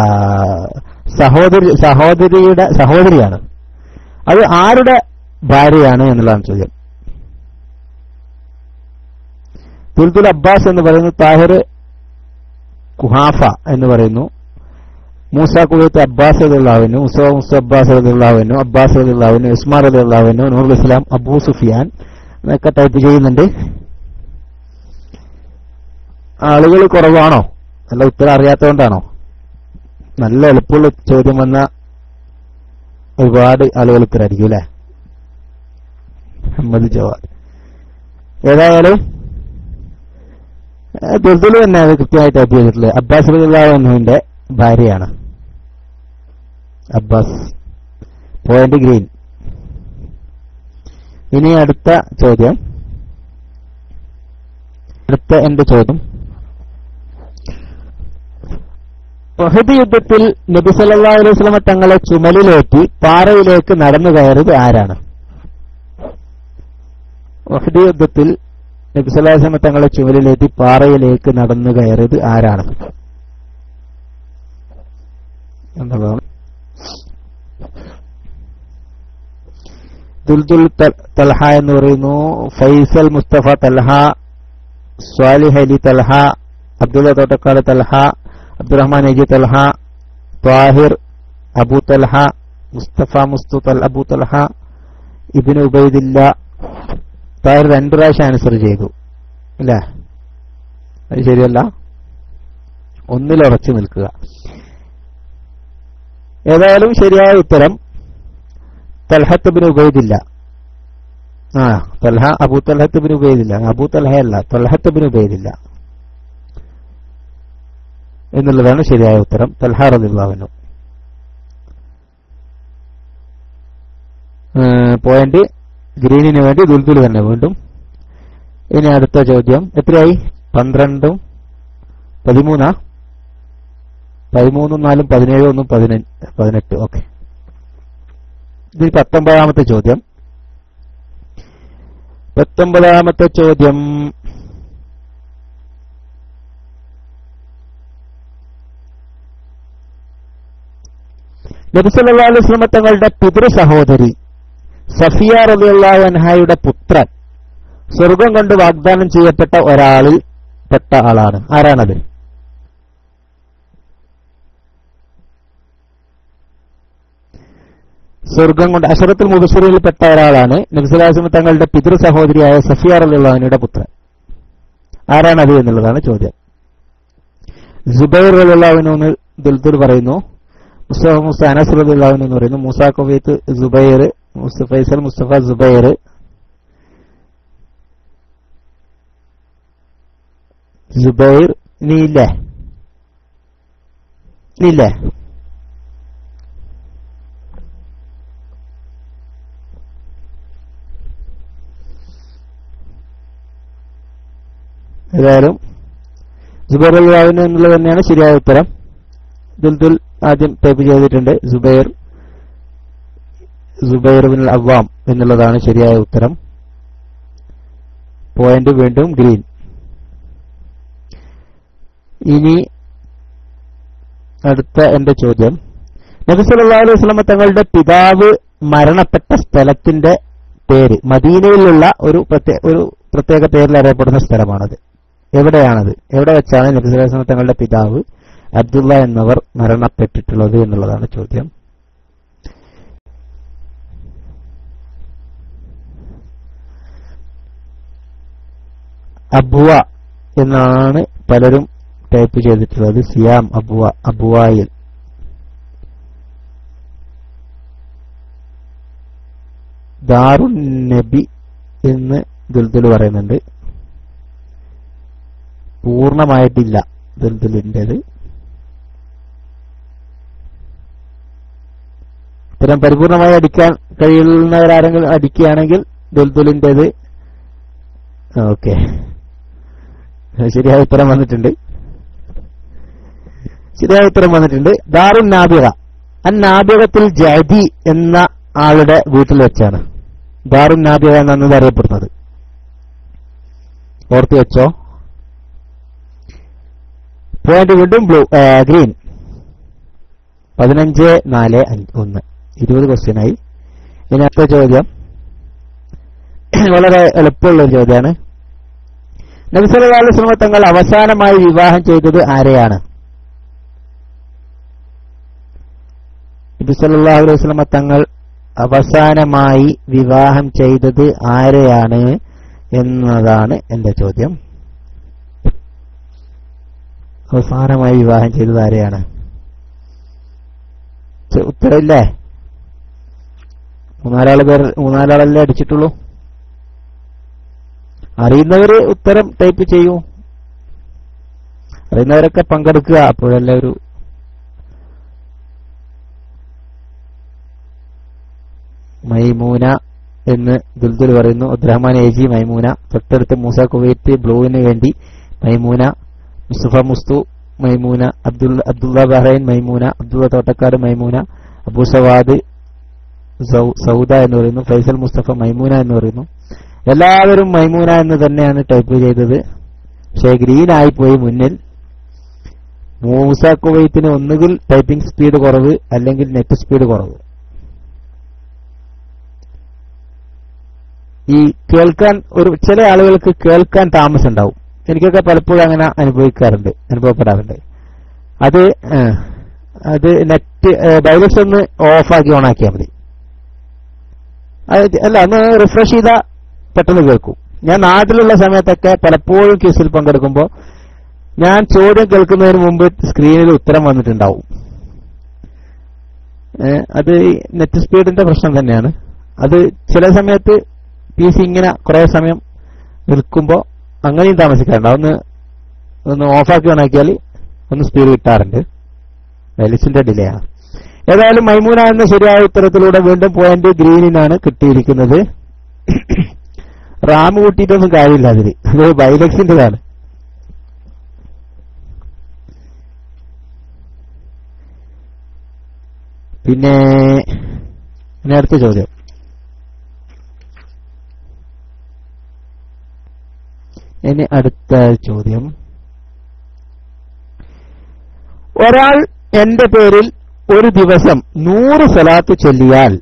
സഹോദരിയാണ്. അത് ആരുടെ ഭാര്യയാണ് എന്നുള്ളതാണ് ചോദ്യം. ദുൽദുൽ അബ്ബാസ് എന്ന് പറയുന്നു, താഹിർ കുഹാഫ എന്ന് പറയുന്നു, മൂസ കുവൈത്ത് അബ്ബാസ് റളിയല്ലാഹു അൻഹു, മുസ അബ്ബാസ് റളിയല്ലാഹു അൻഹു, അബ്ബാസ് റളിയല്ലാഹു അൻഹു, ഉസ്മാൻ റളിയല്ലാഹു അൻഹു, നൂറുൽ ഇസ്ലാം, അബൂ സുഫിയാൻ എന്നൊക്കെ ടൈപ്പ് ചെയ്യുന്നുണ്ട്. ആളുകൾ കുറവാണോ? നല്ല ഉത്തരം അറിയാത്തതുകൊണ്ടാണോ? നല്ല എളുപ്പമുള്ള ചോദ്യം വന്ന ഒരുപാട് ആളുകൾ ഉത്തരമായിരിക്കും അല്ലെ? അഹമ്മദ് ജവാദ്. ഏതായാലും ദുൽദുൽ തന്നെ അത് കൃത്യമായി ടൈപ്പ് ചെയ്തിട്ടുള്ളത്. അബ്ബാസ് റളിയല്ലാഹു അൻഹുവിന്റെ ഭാര്യയാണ്. അബ്ബാസ്. Point green. ഇനി അടുത്ത എന്റെ ചോദ്യം, ഉഹദ് യുദ്ധത്തിൽ നബി സല്ലല്ലാഹു അലൈഹി വസല്ലം തങ്ങളെ ചുമലിലേറ്റി പാറയിലേക്ക് നടന്നു കയറിയത് ആരാണ്? ഉഹദ് യുദ്ധത്തിൽ നബി സല്ലല്ലാഹു അലൈഹി വസല്ലം തങ്ങളെ ചുമലിലേറ്റി പാറയിലേക്ക് നടന്നു കയറിയത് ആരാണ് എന്നതാണ്. ദുൽദുൽ തൽഹ എന്ന് പറയുന്നു, ഫൈസൽ മുസ്തഫ തൽഹ, സ്വാലിഹ് അലി തൽഹ, അബ്ദുള്ള തോട്ടക്കാട് തൽഹ, അബ്ദുറഹ്മാൻ അജി തൽഹ, ത്വാഹിർ അബൂ തൽഹ, മുസ്തഫ അബൂ തൽഹ, ഇബ്നു ഉബൈദില്ല. ത്വാഹിർ 2 പ്രാവശ്യം ആൻസർ ചെയ്തു അല്ലേ? അത് ശരിയല്ല, ഒന്നിൽ ഉറച്ചു നിൽക്കുക. ഏതായാലും ശരിയായ ഉത്തരം തൽഹത്ത് ഇബ്നു ഉബൈദില്ല. അബൂ തൽഹത്ത് ഇബ്നു ഉബൈദില്ല, അബൂ തൽഹയല്ല, തൽഹത്ത് ഇബ്നു ഉബൈദില്ല എന്നുള്ളതാണ് ശരിയായ ഉത്തരം. തൽഹ റളിയല്ലാഹു അൻഹു. പോയിന്റ് ഗ്രീനിന് വേണ്ടി ദുൽദുൽ തന്നെ വീണ്ടും. ഇനി അടുത്ത ചോദ്യം, എത്രയായി? 12 13 13 4 17 1 18. ഓക്കെ. ഇത് 19ാമത്തെ ചോദ്യം. 19ാമത്തെ ചോദ്യം, നബി സല്ലല്ലാഹു അലൈഹി വസല്ലം തങ്ങളുടെ പിതൃ സഹോദരി സഫിയ റളിയല്ലാഹു അൻഹയുടെ പുത്രൻ സ്വർഗം കൊണ്ട് വാഗ്ദാനം ചെയ്യപ്പെട്ട ഒരാളിൽ പെട്ട ആളാണ്. ആരാണത്? സ്വർഗം കൊണ്ട് അശറത്തുൽ മുബശ്ശിരീനിൽ പെട്ട ഒരാളാണ് നബി സല്ലല്ലാഹു അലൈഹി വസല്ലം തങ്ങളുടെ പിതൃ സഹോദരിയായ സഫിയ റളിയല്ലാഹു അൻഹയുടെ പുത്രൻ. ആരാണത് എന്നുള്ളതാണ് ചോദ്യം. സുബൈർ റളിയല്ലാഹു അൻഹു എന്ന് ദുൽദുൽ പറയുന്നു, മുസ്തഫ അനസ് റളിയല്ലാഹു അൻഹു എന്ന് പറയുന്നു, മൂസ കുവൈത്ത് സുബൈർ, ഫൈസൽ മുസ്തഫ സുബൈർ, നീല്ലേ? ഏതായാലും സുബൈർ റളിയല്ലാഹു അൻഹു എന്നുള്ളത് തന്നെയാണ് ശരിയായ ഉത്തരം. ദുൽദുൽ ആദ്യം ടൈപ്പ് ചെയ്തിട്ടുണ്ട് സുബൈർ ബിൻ അവ്വാം എന്നുള്ളതാണ് ശരിയായ ഉത്തരം. പോയിന്റ് വീണ്ടും ഗ്രീൻ. ഇനി അടുത്ത എന്റെ ചോദ്യം, നബി സല്ലല്ലാഹു അലൈഹി വസല്ലം തങ്ങളുടെ പിതാവ് മരണപ്പെട്ട സ്ഥലത്തിന്റെ പേര് മദീനയിലുള്ള ഒരു പ്രത്യേക പേരിൽ അറിയപ്പെടുന്ന സ്ഥലമാണത്. എവിടെയാണത്? എവിടെ വെച്ചാണ് നബി സല്ലല്ലാഹു അലൈഹി വസല്ലം തങ്ങളുടെ പിതാവ് അബ്ദുള്ള എന്നവർ മരണപ്പെട്ടിട്ടുള്ളത് എന്നുള്ളതാണ് ചോദ്യം. അബ്വ എന്നാണ് പലരും ടൈപ്പ് ചെയ്തിട്ടുള്ളത്. സിയാം അബ്വ, അബ്വായിൽ. ദാറുൻ നബി എന്ന് ദുൽദുൽ പറയുന്നുണ്ട്. പൂർണ്ണമായിട്ടില്ല ദുൽദുലിൻ്റെത്. ഇത്തരം പരിപൂർണമായി അടിക്കാൻ കഴിയുന്നവരാരെങ്കിലും അടിക്കുകയാണെങ്കിൽ ദുൽദുലിൻ്റെത്. ഓക്കെ, ശരിയായ ഉത്തരം വന്നിട്ടുണ്ട്. ദാറുൻ നാബിഗ, അൻ നാബിഗത്തിൽ ജഅദി എന്ന ആളുടെ വീട്ടിൽ വെച്ചാണ് ദാറുൻ നാബിഗ എന്നത് അറിയപ്പെടുന്നത്. ഓർത്ത് വെച്ചോ. പോയിന്റ് വീണ്ടും ഗ്രീൻ. 15-4-1 20 ക്വസ്റ്റ്യനായി. ഇനി അടുത്ത ചോദ്യം വളരെ എളുപ്പമുള്ള ഒരു ചോദ്യമാണ്. നബി സല്ലല്ലാഹു അലൈഹി വസല്ലം തങ്ങൾ അവസാനമായി വിവാഹം ചെയ്തത് ആരെയാണ്? നബി സല്ലല്ലാഹു അലൈഹി വസല്ലം തങ്ങൾ അവസാനമായി വിവാഹം ചെയ്തത് ആരെയാണ് എന്നതാണ് എന്റെ ചോദ്യം. അവസാനമായി വിവാഹം ചെയ്തത് ആരെയാണ്? ഉത്തരവില്ലേ? മൂന്നാലാളല്ലേ അടിച്ചിട്ടുള്ളൂ. അറിയുന്നവര് ഉത്തരം ടൈപ്പ് ചെയ്യൂ. അറിയുന്നവരൊക്കെ പങ്കെടുക്കുക. അപ്പോഴല്ലേ ഒരു മൈമൂന എന്ന് ദുൽദുൽ പറയുന്നു. അബ്ദുറഹ്മാൻ എജി മൈമൂന. തൊട്ടടുത്ത് മൂസ കുവൈറ്റ് ബ്ലൂവിന് വേണ്ടി മൈമൂന. മുസ്തഫ മുസ്തു മൈമൂന. അബ്ദുള്ള ബഹ്റൈൻ മൈമൂന. അബ്ദുള്ള തോട്ടക്കാട് മൈമൂന. അബൂ സവാദ് സൗദ എന്ന് പറയുന്നു. ഫൈസൽ മുസ്തഫ മൈമൂന എന്ന് പറയുന്നു. എല്ലാവരും മൈമൂന എന്ന് തന്നെയാണ് ടൈപ്പ് ചെയ്തത്. പക്ഷേ ഗ്രീൻ ആയിപ്പോയി മുന്നിൽ. മൂസ കുവൈത്തിന് ഒന്നുകിൽ ടൈപ്പിംഗ് സ്പീഡ് കുറവ് അല്ലെങ്കിൽ നെറ്റ് സ്പീഡ് കുറവ്. ഈ കേൾക്കാൻ ചില ആളുകൾക്ക് കേൾക്കാൻ താമസം ഉണ്ടാവും. എനിക്കൊക്കെ പലപ്പോഴും അങ്ങനെ അനുഭവപ്പെടാറുണ്ട്. അത് നെറ്റ് ബൈലക്സ് ഒന്ന് ഓഫാക്കി ഓണാക്കിയാൽ മതി. അല്ല, ഒന്ന് റിഫ്രഷ് ചെയ്താൽ പെട്ടെന്ന് കേൾക്കും. ഞാൻ നാട്ടിലുള്ള സമയത്തൊക്കെ പലപ്പോഴും ക്വിസിൽ പങ്കെടുക്കുമ്പോൾ ഞാൻ ചോദ്യം കേൾക്കുന്നതിന് മുമ്പ് സ്ക്രീനിൽ ഉത്തരം വന്നിട്ടുണ്ടാവും. അത് നെറ്റ് സ്പീഡിന്റെ പ്രശ്നം തന്നെയാണ്. അത് ചില സമയത്ത് PC ഇങ്ങനെ കുറെ സമയം നിൽക്കുമ്പോൾ അങ്ങനെയും താമസിക്കാറുണ്ട്. ഒന്ന് ഓഫാക്കി ഓണാക്കിയാൽ ഒന്ന് സ്പീഡ് കിട്ടാറുണ്ട്. ബൈലക്സിന്റെ ഡിലേ ആണ്. ഏതായാലും മൈമൂന എന്ന ശരിയായ ഉത്തരത്തിലൂടെ വീണ്ടും പോയിന്റ് ഗ്രീനിനാണ് കിട്ടിയിരിക്കുന്നത്. റാം കൂട്ടിയിട്ടൊന്നും കാര്യമില്ല അതില്. അത് ബൈലക്സിന്റെതാണ്. പിന്നെ അടുത്ത ചോദ്യം. ഇനി അടുത്ത ചോദ്യം. ഒരാൾ എന്റെ പേരിൽ ഒരു ദിവസം 100 സ്വലാത്ത് ചൊല്ലിയാൽ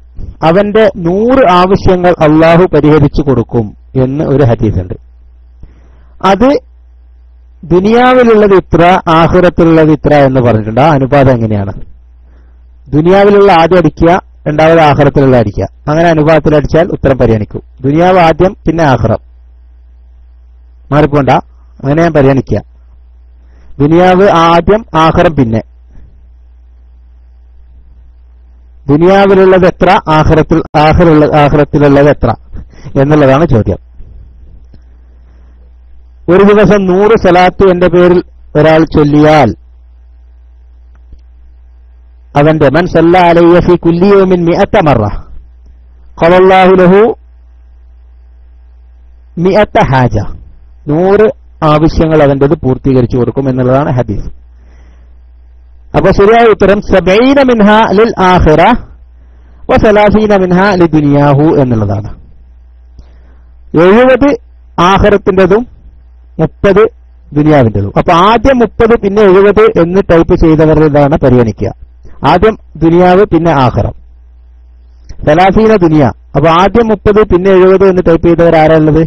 അവന്റെ 100 ആവശ്യങ്ങൾ അള്ളാഹു പരിഹരിച്ചു കൊടുക്കും എന്ന് ഒരു ഹദീസുണ്ട്. അത് ദുനിയാവിലുള്ളത് ഇത്ര, ആഖിറത്തിലുള്ളത് ഇത്ര എന്ന് പറഞ്ഞിട്ടുണ്ട്. ആ അനുപാതം എങ്ങനെയാണ്? ദുനിയാവിലുള്ള ആദ്യം അടിക്കുക, രണ്ടാമത് ആഖിറത്തിലുള്ള അടിക്കുക. അങ്ങനെ അനുപാതത്തിൽ അടിച്ചാൽ ഉത്തരം പരിഗണിക്കും. ദുനിയാവ് ആദ്യം, പിന്നെ ആഖിറം. മാറിപ്പോണ്ട, അങ്ങനെ ഞാൻ പരിഗണിക്കുക. ദുനിയാവ് ആദ്യം, ആഖിറം പിന്നെ. ദുനിയാവിലുള്ളത് എത്ര, ആഖിറത്തിലുള്ളത് എത്ര എന്നുള്ളതാണ് ചോദ്യം. ഒരു ദിവസം 100 സ്വലാത്ത് എന്റെ പേരിൽ ഒരാൾ ചൊല്ലിയാൽ അവന്റെ മൻ സല്ല അലയ്യ ഫി കുല്ലി യൗമിൻ 100 മറ ഖലല്ലാഹു ലഹു 100 ഹാജ. 100 ആവശ്യങ്ങൾ അവന്റേത് പൂർത്തീകരിച്ചു കൊടുക്കും എന്നുള്ളതാണ് ഹദീസ്. അപ്പൊ ശരിയായ ഉത്തരം 70 മിൻഹാ ലിൽ ആഖിറ വ 30 മിൻഹാ ലിദുനിയാഹു എന്നുള്ളതാണ്. 70 ആഖിറത്തിന്റേതും 30 ദുനിയാവിന്റേതും. അപ്പൊ ആദ്യം 30 പിന്നെ 70 എന്ന് ടൈപ്പ് ചെയ്തവരുടേതാണ് പരിഗണിക്കുക. ആദ്യം ദുനിയാവ് പിന്നെ ആഖിറം. 30 ദുനിയ. അപ്പൊ ആദ്യം 30 പിന്നെ 70 എന്ന് ടൈപ്പ് ചെയ്തവർ ആരാ ഉള്ളത്?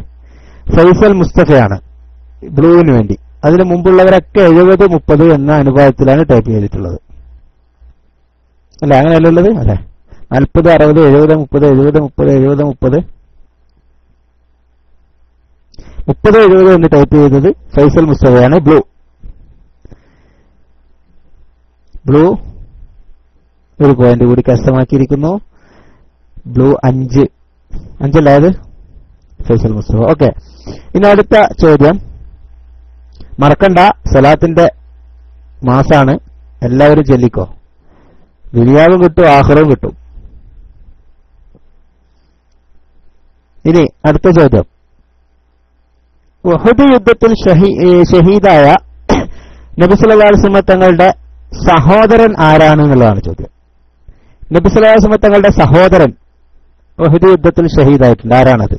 ഫൈസൽ മുസ്തഫയാണ് ബ്ലൂവിന് വേണ്ടി. അതിന് മുമ്പുള്ളവരൊക്കെ 70 30 എന്ന അനുപാതത്തിലാണ് ടൈപ്പ് ചെയ്തിട്ടുള്ളത്. അല്ലെ, അങ്ങനെയല്ല ഉള്ളത്? അല്ലെ, 40 60 70 30 70 30 70 30 30 70 എന്ന് ടൈപ്പ് ചെയ്തത് ഫൈസൽ മുസ്തഫയാണ് ബ്ലൂ. ബ്ലൂ ഒരു പോയിന്റ് കൂടി കരസ്ഥമാക്കിയിരിക്കുന്നു. ബ്ലൂ 5 അല്ലായത് ഫൈസൽ മുസ്തഫ. ഓക്കെ, ഇനി അടുത്ത ചോദ്യം. മറക്കണ്ട, സലാത്തിന്റെ മാസാണ്. എല്ലാവരും ചൊല്ലിക്കോ. ദുനിയാവും കിട്ടും, ആഖിറവും കിട്ടും. ഇനി അടുത്ത ചോദ്യം. ഉഹദ് യുദ്ധത്തിൽ ഷഹീദായ നബി സല്ലല്ലാഹു അലൈഹി വസല്ലം തങ്ങളുടെ സഹോദരൻ ആരാണ് എന്നുള്ളതാണ് ചോദ്യം. നബി സല്ലല്ലാഹു അലൈഹി വസല്ലം തങ്ങളുടെ സഹോദരൻ ഉഹദ് യുദ്ധത്തിൽ ഷഹീദായിട്ടുണ്ട്. ആരാണത്?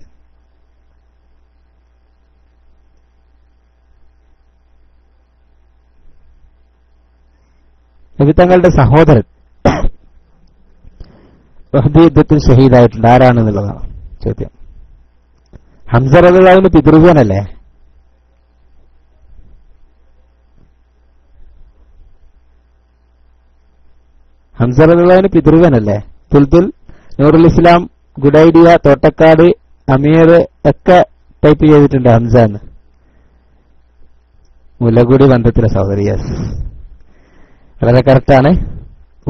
നബി തങ്ങളുടെ സഹോദരൻ ഉഹദ് യുദ്ധത്തിൽ ഷഹീദായിട്ടുണ്ട്. ആരാണെന്നുള്ളതാണ് ചോദ്യം. ഹംസ റളിയല്ലാഹു അൻഹു പിതൃവ്യനല്ലേ? ഹംസ റളിയല്ലാഹു അൻഹു പിതൃവ്യനല്ലേ? തുൽതുൽ, നൂറുൽ ഇസ്ലാം, ഗുഡ് ഐഡിയ, തോട്ടക്കാട്, അമീർ ഒക്കെ ടൈപ്പ് ചെയ്തിട്ടുണ്ട് ഹംസ എന്ന്. മുലകുടി ബന്ധത്തിലെ സഹോദരി. യെസ്, വളരെ കറക്റ്റാണ്.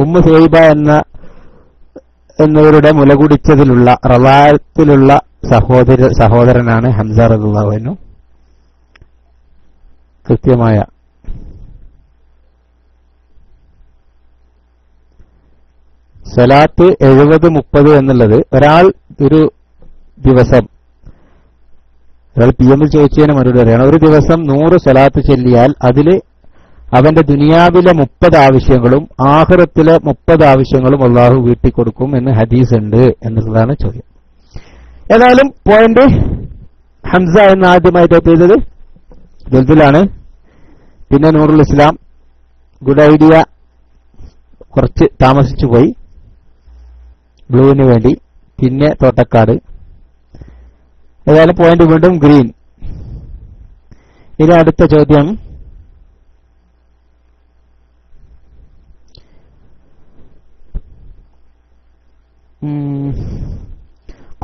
ഉമ്മു സുഹൈബ എന്നവരുടെ മുലകുടിച്ചതിലുള്ള റളായത്തിലുള്ള സഹോദരനാണ് ഹംസ റളിയല്ലാഹു അൻഹു. കൃത്യമായ സലാത്ത് 70 30 എന്നുള്ളത് ഒരാൾ ഒരു ദിവസം, ഒരാൾ PM ചോദിച്ചതിന് മറുപടി പറയണം. ഒരു ദിവസം 100 സലാത്ത് ചൊല്ലിയാൽ അതില് അവന്റെ ദുനിയാവിലെ 30 ആവശ്യങ്ങളും ആഖിറത്തിലെ 30 ആവശ്യങ്ങളും അള്ളാഹു വീട്ടിക്കൊടുക്കും എന്ന് ഹദീസ് ഉണ്ട് എന്നുള്ളതാണ് ചോദ്യം. ഏതായാലും പോയിന്റ് ഹംസ എന്ന് ആദ്യമായി ടൈപ്പ് ചെയ്തത് ദുൽദുലാണ്. പിന്നെ നൂറുൽ ഇസ്ലാം, ഗുഡ് ഐഡിയ കുറച്ച് താമസിച്ചു പോയി ബ്ലൂവിന് വേണ്ടി. പിന്നെ തോട്ടക്കാട്. ഏതായാലും പോയിന്റ് വീണ്ടും ഗ്രീൻ. ഇനി അടുത്ത ചോദ്യം.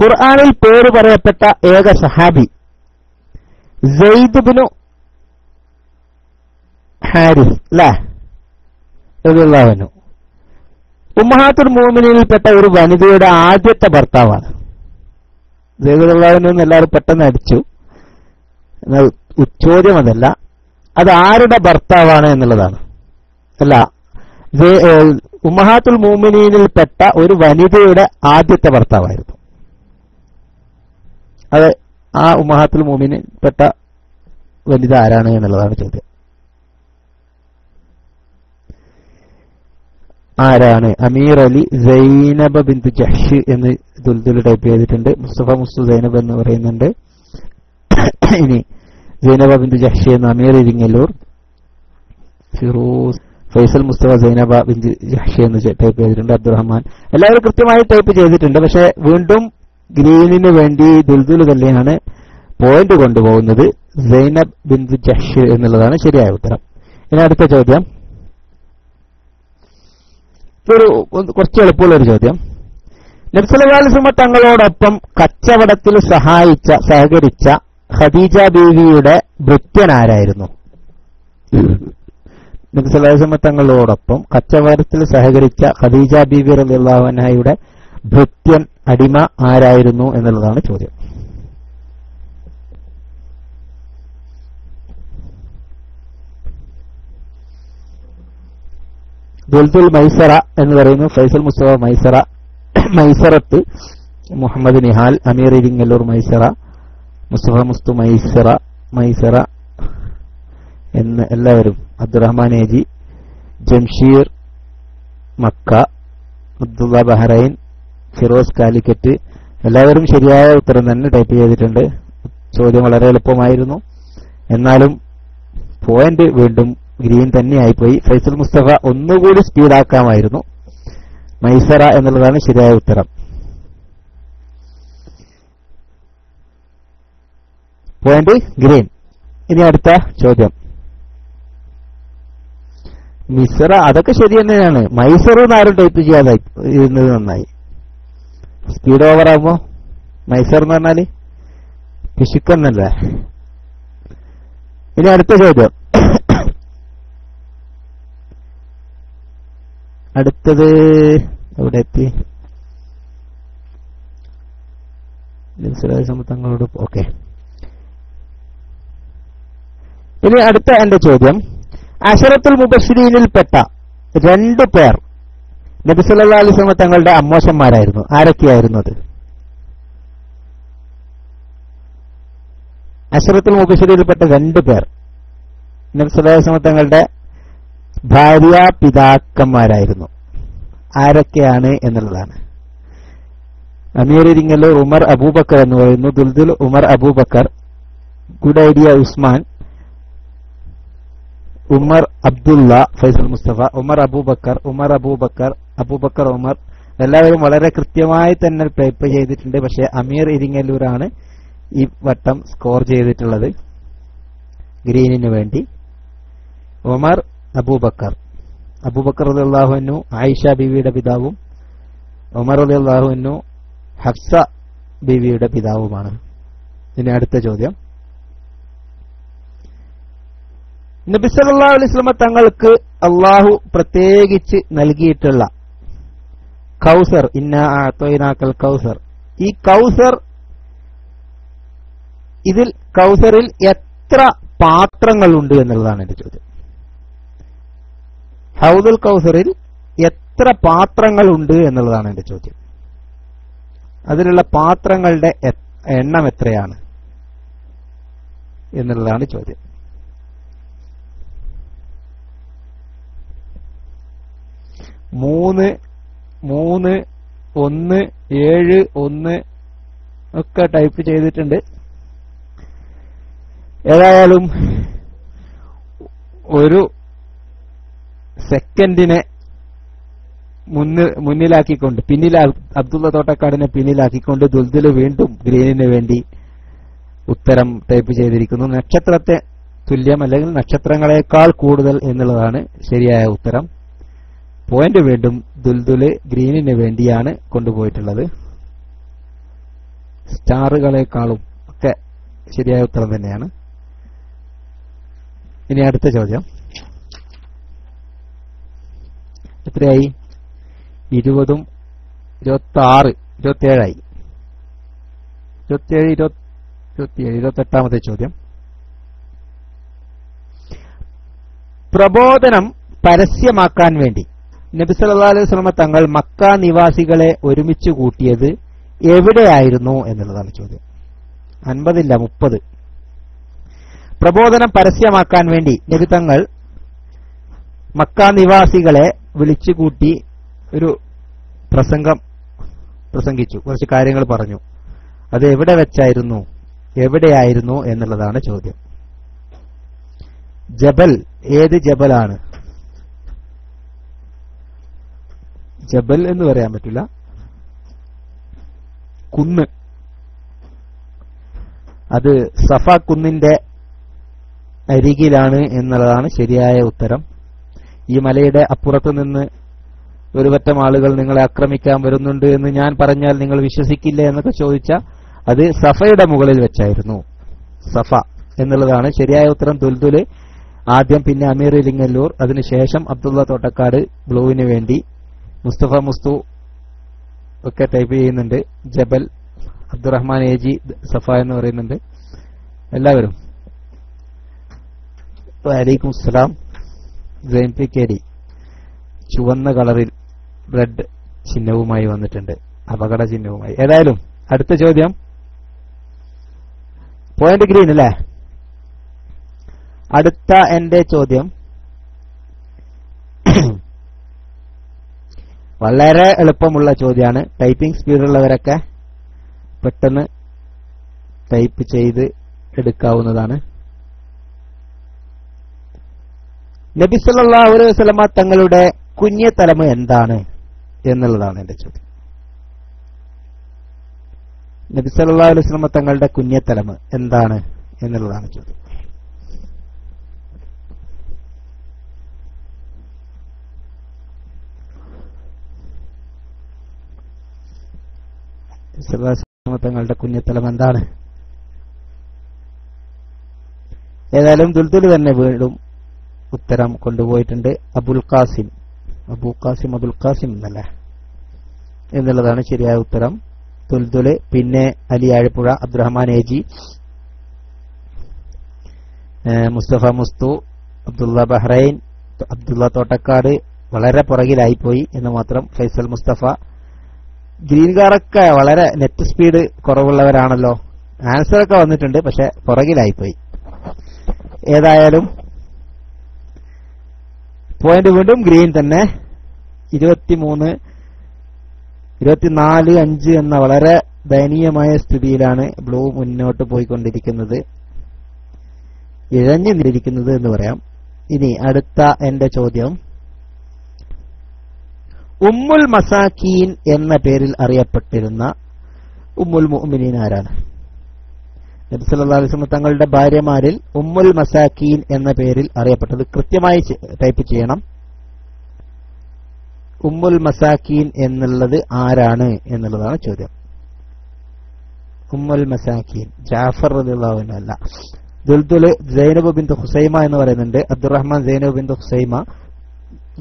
ഖുർആനിൽ പേര് പറയപ്പെട്ട ഏക സഹാബി സെയ്ദ് ബിനു ഹാരിസ് അല്ലേ റളിയല്ലാഹു അൻഹു. ഉമ്മഹാത്തുൽ മുഅ്മിനീനിൽപ്പെട്ട ഒരു വനിതയുടെ ആദ്യത്തെ ഭർത്താവാണ്. സെയ്ദ് റളിയല്ലാഹു അൻഹു എന്ന് എല്ലാവരും പെട്ടെന്ന് അടിച്ചു. എന്നാൽ ചോദ്യം അതല്ല, അത് ആരുടെ ഭർത്താവാണ് എന്നുള്ളതാണ്. അല്ല, ഉമ്മഹാത്തുൽ മുഅ്മിനീനിൽപ്പെട്ട ഒരു വനിതയുടെ ആദ്യത്തെ ഭർത്താവായിരുന്നു. അത് ആ ഉമ്മഹാത്തുൽ മുഅ്മിനീനിൽപ്പെട്ട വനിത ആരാണ് എന്നുള്ളതാണ് ചോദ്യം. ആരാണ്? അമീർ അലി സൈനബ ബിന്തു ജഹ്ഷ് എന്ന് ദുൽദുൽ ടൈപ്പ് ചെയ്തിട്ടുണ്ട്. മുസ്തഫ മുസ്തു സൈനബ് എന്ന് പറയുന്നുണ്ട്. ഇനി സൈനബ ബിന്തു ജഹ്ഷ് എന്ന് അമീർ ഇരിങ്ങല്ലൂർ, ഫിറൂസ്, ഫൈസൽ മുസ്തഫ സൈനബ ബിന്തു ജഹ്ഷ് എന്ന് ടൈപ്പ് ചെയ്തിട്ടുണ്ട്. അബ്ദുറഹ്മാൻ, എല്ലാവരും കൃത്യമായി ടൈപ്പ് ചെയ്തിട്ടുണ്ട്. പക്ഷെ വീണ്ടും ഗ്രീനിന് വേണ്ടി ദുൽദുൽ തന്നെയാണ് പോയിന്റ് കൊണ്ടുപോകുന്നത്. സൈനബ് ബിന്തു ജഹ്ഷ് എന്നുള്ളതാണ് ശരിയായ ഉത്തരം. ഇനി അടുത്ത ചോദ്യം, കുറച്ച് എളുപ്പമുള്ള ഒരു ചോദ്യം. നബി സല്ലല്ലാഹു അലൈഹി വസല്ലം തങ്ങളോടൊപ്പം കച്ചവടത്തിൽ സഹകരിച്ച ഖദീജ ബീവിയുടെ ഭൃത്യൻ ആരായിരുന്നു? നബി സല്ലല്ലാഹു അലൈഹി വസല്ലം തങ്ങളോടൊപ്പം കച്ചവടത്തിൽ സഹകരിച്ച ഖദീജ ബീവി റളിയല്ലാഹു അൻഹയുടെ ഭൃത്യൻ, അടിമ ആരായിരുന്നു എന്നുള്ളതാണ് ചോദ്യം. ദുൽദുൽ മൈസറ എന്ന് പറയുന്നു. ഫൈസൽ മുസ്തഫ മൈസറ, മൈസറത്ത് മുഹമ്മദ് നിഹാൽ, അമീർ ഇരിങ്ങല്ലൂർ മൈസറ, മുസ്തഫ മുസ്തു മൈസറ എന്ന് എല്ലാവരും, അബ്ദുറഹ്മാൻ ഏജി, ജംഷീർ മക്ക, അബ്ദുള്ള ബഹ്റൈൻ, ഫിറോസ് കാലിക്കറ്റ്, എല്ലാവരും ശരിയായ ഉത്തരം തന്നെ ടൈപ്പ് ചെയ്തിട്ടുണ്ട്. ചോദ്യം വളരെ എളുപ്പമായിരുന്നു. എന്നാലും പോയിന്റ് വീണ്ടും ഗ്രീൻ തന്നെയായിപ്പോയി. ഫൈസൽ മുസ്തഫ ഒന്നുകൂടി സ്പീഡാക്കാമായിരുന്നു. മൈസറ എന്നുള്ളതാണ് ശരിയായ ഉത്തരം. Point green. ഇനി അടുത്ത ചോദ്യം. മിസറ അതൊക്കെ ശരി തന്നെയാണ്. മൈസറു എന്നാരും ടൈപ്പ് ചെയ്യാതെ ഇരുന്നത് നന്നായി. സ്പീഡ് ഓവർ ആകുമ്പോ മൈസർ എന്ന് പറഞ്ഞാല് പിശുക്കെന്നല്ലേ. ഇനി അടുത്ത ചോദ്യം. അടുത്തത് എവിടെ എത്തി? തങ്ങളോട്. ഓക്കെ. ഇനി അടുത്ത എന്റെ ചോദ്യം, അശറത്തുൽ മുബശ്ശിരീനിൽപ്പെട്ട 2 പേർ നബി സല്ലല്ലാഹു അലൈഹി വസല്ലം തങ്ങളുടെ അമ്മോശന്മാരായിരുന്നു. ആരൊക്കെയായിരുന്നു അത്? അശറത്തുൽ മുബശ്ശിരീനിൽപ്പെട്ട 2 പേർ നബി സല്ലല്ലാഹു അലൈഹി വസല്ലം തങ്ങളുടെ ഭാര്യ പിതാക്കന്മാരായിരുന്നു. ആരൊക്കെയാണ് എന്നുള്ളതാണ്. അമീർ ഇരിങ്ങല്ലൂർ ഉമർ അബൂബക്കർ എന്ന് പറയുന്നു. Duldul Umar Abubakar, good idea Usman, Umar Abdulla, Faisal Mustafa, Umar Abubakar, Abubakar Umar. എല്ലാവരും വളരെ കൃത്യമായി തന്നെ ടൈപ്പ് ചെയ്തിട്ടുണ്ട്. പക്ഷേ അമീർ ഇരിങ്ങല്ലൂരാണ് ഈ വട്ടം സ്കോർ ചെയ്തിട്ടുള്ളത് ഗ്രീനിന് വേണ്ടി. ഉമർ അബൂബക്കർ റളിയല്ലാഹു അൻഹു ആയിഷ ബീവിയുടെ പിതാവും ഉമർ റളിയല്ലാഹു അൻഹു ഹഫ്സ ബീവിയുടെ പിതാവുമാണ്. ഇനി അടുത്ത ചോദ്യം. നബി സല്ലല്ലാഹു അലൈഹി വസല്ലം തങ്ങൾക്ക് അള്ളാഹു പ്രത്യേകിച്ച് നൽകിയിട്ടുള്ള കൗസർ, ഇന്നാ അഅ്തൈനാക്കൽ കൗസർ, ഈ കൗസർ, ഇതിൽ കൗസറിൽ എത്ര പാത്രങ്ങളുണ്ട് എന്നുള്ളതാണ് എന്റെ ചോദ്യം. ഹൗദുൽ കൗസറിൽ എത്ര പാത്രങ്ങളുണ്ട് എന്നുള്ളതാണ് എന്റെ ചോദ്യം. അതിലുള്ള പാത്രങ്ങളുടെ എണ്ണം എത്രയാണ് എന്നുള്ളതാണ് ചോദ്യം. 3, 1, 7, 1 ഒക്കെ ടൈപ്പ് ചെയ്തിട്ടുണ്ട്. ഏതായാലും ഒരു സെക്കൻഡിനെ മുന്നിലാക്കിക്കൊണ്ട് അബ്ദുള്ള തോട്ടക്കാടിനെ പിന്നിലാക്കിക്കൊണ്ട് ദുൽദുല് വീണ്ടും ഗ്രീനിന് വേണ്ടി ഉത്തരം ടൈപ്പ് ചെയ്തിരിക്കുന്നു. നക്ഷത്രത്തെ തുല്യം അല്ലെങ്കിൽ നക്ഷത്രങ്ങളെക്കാൾ കൂടുതൽ എന്നുള്ളതാണ് ശരിയായ ഉത്തരം. പോയിന്റ് വീണ്ടും ദുൽദുല് ഗ്രീനിന് വേണ്ടിയാണ് കൊണ്ടുപോയിട്ടുള്ളത്. സ്റ്റാറുകളെക്കാളും ഒക്കെ ശരിയായ ഉത്തരം തന്നെയാണ്. ഇനി അടുത്ത ചോദ്യം. എത്രയായി? 20, 26, 27ആയി. 28ാമത്തെ ചോദ്യം. പ്രബോധനം പരസ്യമാക്കാൻ വേണ്ടി നബി സല്ലല്ലാഹു അലൈഹി വസല്ലം തങ്ങൾ മക്ക നിവാസികളെ ഒരുമിച്ച് കൂട്ടിയത് എവിടെയായിരുന്നു എന്നുള്ളതാണ് ചോദ്യം. 50 ഇല്ല, 30. പ്രബോധനം പരസ്യമാക്കാൻ വേണ്ടി നബി തങ്ങൾ മക്ക നിവാസികളെ വിളിച്ചുകൂട്ടി ഒരു പ്രസംഗിച്ചു, കുറച്ച് കാര്യങ്ങൾ പറഞ്ഞു. അത് എവിടെയായിരുന്നു എന്നുള്ളതാണ് ചോദ്യം. ജബൽ, ഏത് ജബലാണ്? ജബൽ എന്ന് പറയാൻ പറ്റില്ല, കുന്ന്. അത് സഫ കുന്നിന്റെ അരികിലാണ് എന്നുള്ളതാണ് ശരിയായ ഉത്തരം. ഈ മലയുടെ അപ്പുറത്ത് നിന്ന് ഒരു പറ്റം ആളുകൾ നിങ്ങളെ ആക്രമിക്കാൻ വരുന്നുണ്ട് എന്ന് ഞാൻ പറഞ്ഞാൽ നിങ്ങൾ വിശ്വസിക്കില്ല എന്നൊക്കെ ചോദിച്ചാൽ അത് സഫയുടെ മുകളിൽ വെച്ചായിരുന്നു. സഫ എന്നുള്ളതാണ് ശരിയായ ഉത്തരം. ദുൽദുല് ആദ്യം, പിന്നെ അമീർ ഇലിങ്ങല്ലൂർ, അതിനുശേഷം അബ്ദുള്ള തോട്ടക്കാട് ബ്ലൂവിന് വേണ്ടി, മുസ്തഫ മുസ്തു ഒക്കെ ടൈപ്പ് ചെയ്യുന്നുണ്ട്. ജബൽ, അബ്ദുറഹ്മാൻ AG സഫ എന്ന് പറയുന്നുണ്ട്. എല്ലാവരും വലൈക്കും അസ്സലാം. KD ചുവന്ന കളറിൽ റെഡ് ചിഹ്നവുമായി വന്നിട്ടുണ്ട്, അപകട ചിഹ്നവുമായി. ഏതായാലും അടുത്ത ചോദ്യം. പോയിന്റ് ഗ്രീൻ അല്ലേ? അടുത്ത എന്റെ ചോദ്യം വളരെ എളുപ്പമുള്ള ചോദ്യമാണ്. ടൈപ്പിംഗ് സ്പീഡുള്ളവരൊക്കെ പെട്ടെന്ന് ടൈപ്പ് ചെയ്ത് എടുക്കാവുന്നതാണ്. നബി സല്ലല്ലാഹു അലൈഹി വസല്ലമ തങ്ങളുടെ കുഞ്ഞത്തലമ എന്താണ് എന്നുള്ളതാണ് എന്റെ ചോദ്യം. നബി സല്ലല്ലാഹു അലൈഹി വസല്ലം തങ്ങളുടെ കുഞ്ഞത്തലമ എന്താണ് എന്നുള്ളതാണ് ചോദ്യം. തങ്ങളുടെ കുഞ്ഞത്തലം എന്താണ്? ഏതായാലും ദുൽദുൽ തന്നെ വീണ്ടും ഉത്തരം കൊണ്ടുപോയിട്ടുണ്ട്. അബുൽ ഖാസിം എന്നല്ല എന്നുള്ളതാണ് ശരിയായ ഉത്തരം. ദുൽദുല്, പിന്നെ അലി ആഴപ്പുഴ, അബ്ദുറഹ്മാൻ ഏജി, മുസ്തഫ മുസ്തു, അബ്ദുള്ള ബഹ്റൈൻ, അബ്ദുള്ള തോട്ടക്കാട് വളരെ പുറകിലായിപ്പോയി എന്ന് മാത്രം. ഫൈസൽ മുസ്തഫ, ഗ്രീൻകാരൊക്കെ വളരെ നെറ്റ് സ്പീഡ് കുറവുള്ളവരാണല്ലോ. ആൻസറൊക്കെ വന്നിട്ടുണ്ട്, പക്ഷെ പുറകിലായിപ്പോയി. ഏതായാലും പോയിന്റ് വീണ്ടും ഗ്രീൻ തന്നെ. 24-5 എന്ന വളരെ ദയനീയമായ സ്ഥിതിയിലാണ് ബ്ലൂ മുന്നോട്ട് പോയിക്കൊണ്ടിരിക്കുന്നത്, ഇഴഞ്ഞു നിന്നിരിക്കുന്നത് എന്ന് പറയാം. ഇനി അടുത്ത എന്റെ ചോദ്യം, ഉമ്മുൽ മസാക്കീൻ എന്ന പേരിൽ അറിയപ്പെട്ടിരുന്ന ഉമ്മുൽ മുഅ്മിനീൻ ആരാണ്? നബി സല്ലല്ലാഹു അലൈഹി വസല്ലം തങ്ങളുടെ ഭാര്യമാരിൽ ഉമ്മുൽ മസാക്കീൻ എന്ന പേരിൽ അറിയപ്പെട്ടത് കൃത്യമായി ടൈപ്പ് ചെയ്യണം. ഉമ്മുൽ മസാക്കീൻ എന്നുള്ളത് ആരാണ് എന്നുള്ളതാണ് ചോദ്യം. ഉമ്മുൽ മസാക്കീൻ ജാഫർ റളിയല്ലാഹു അൻഹു അല്ല. ദുൽദുല് സൈനബ് ബിൻത് ഖുസൈമ എന്ന് പറയുന്നുണ്ട്. അബ്ദുറഹ്മാൻ സൈനബ് ബിൻത് ഖുസൈമ,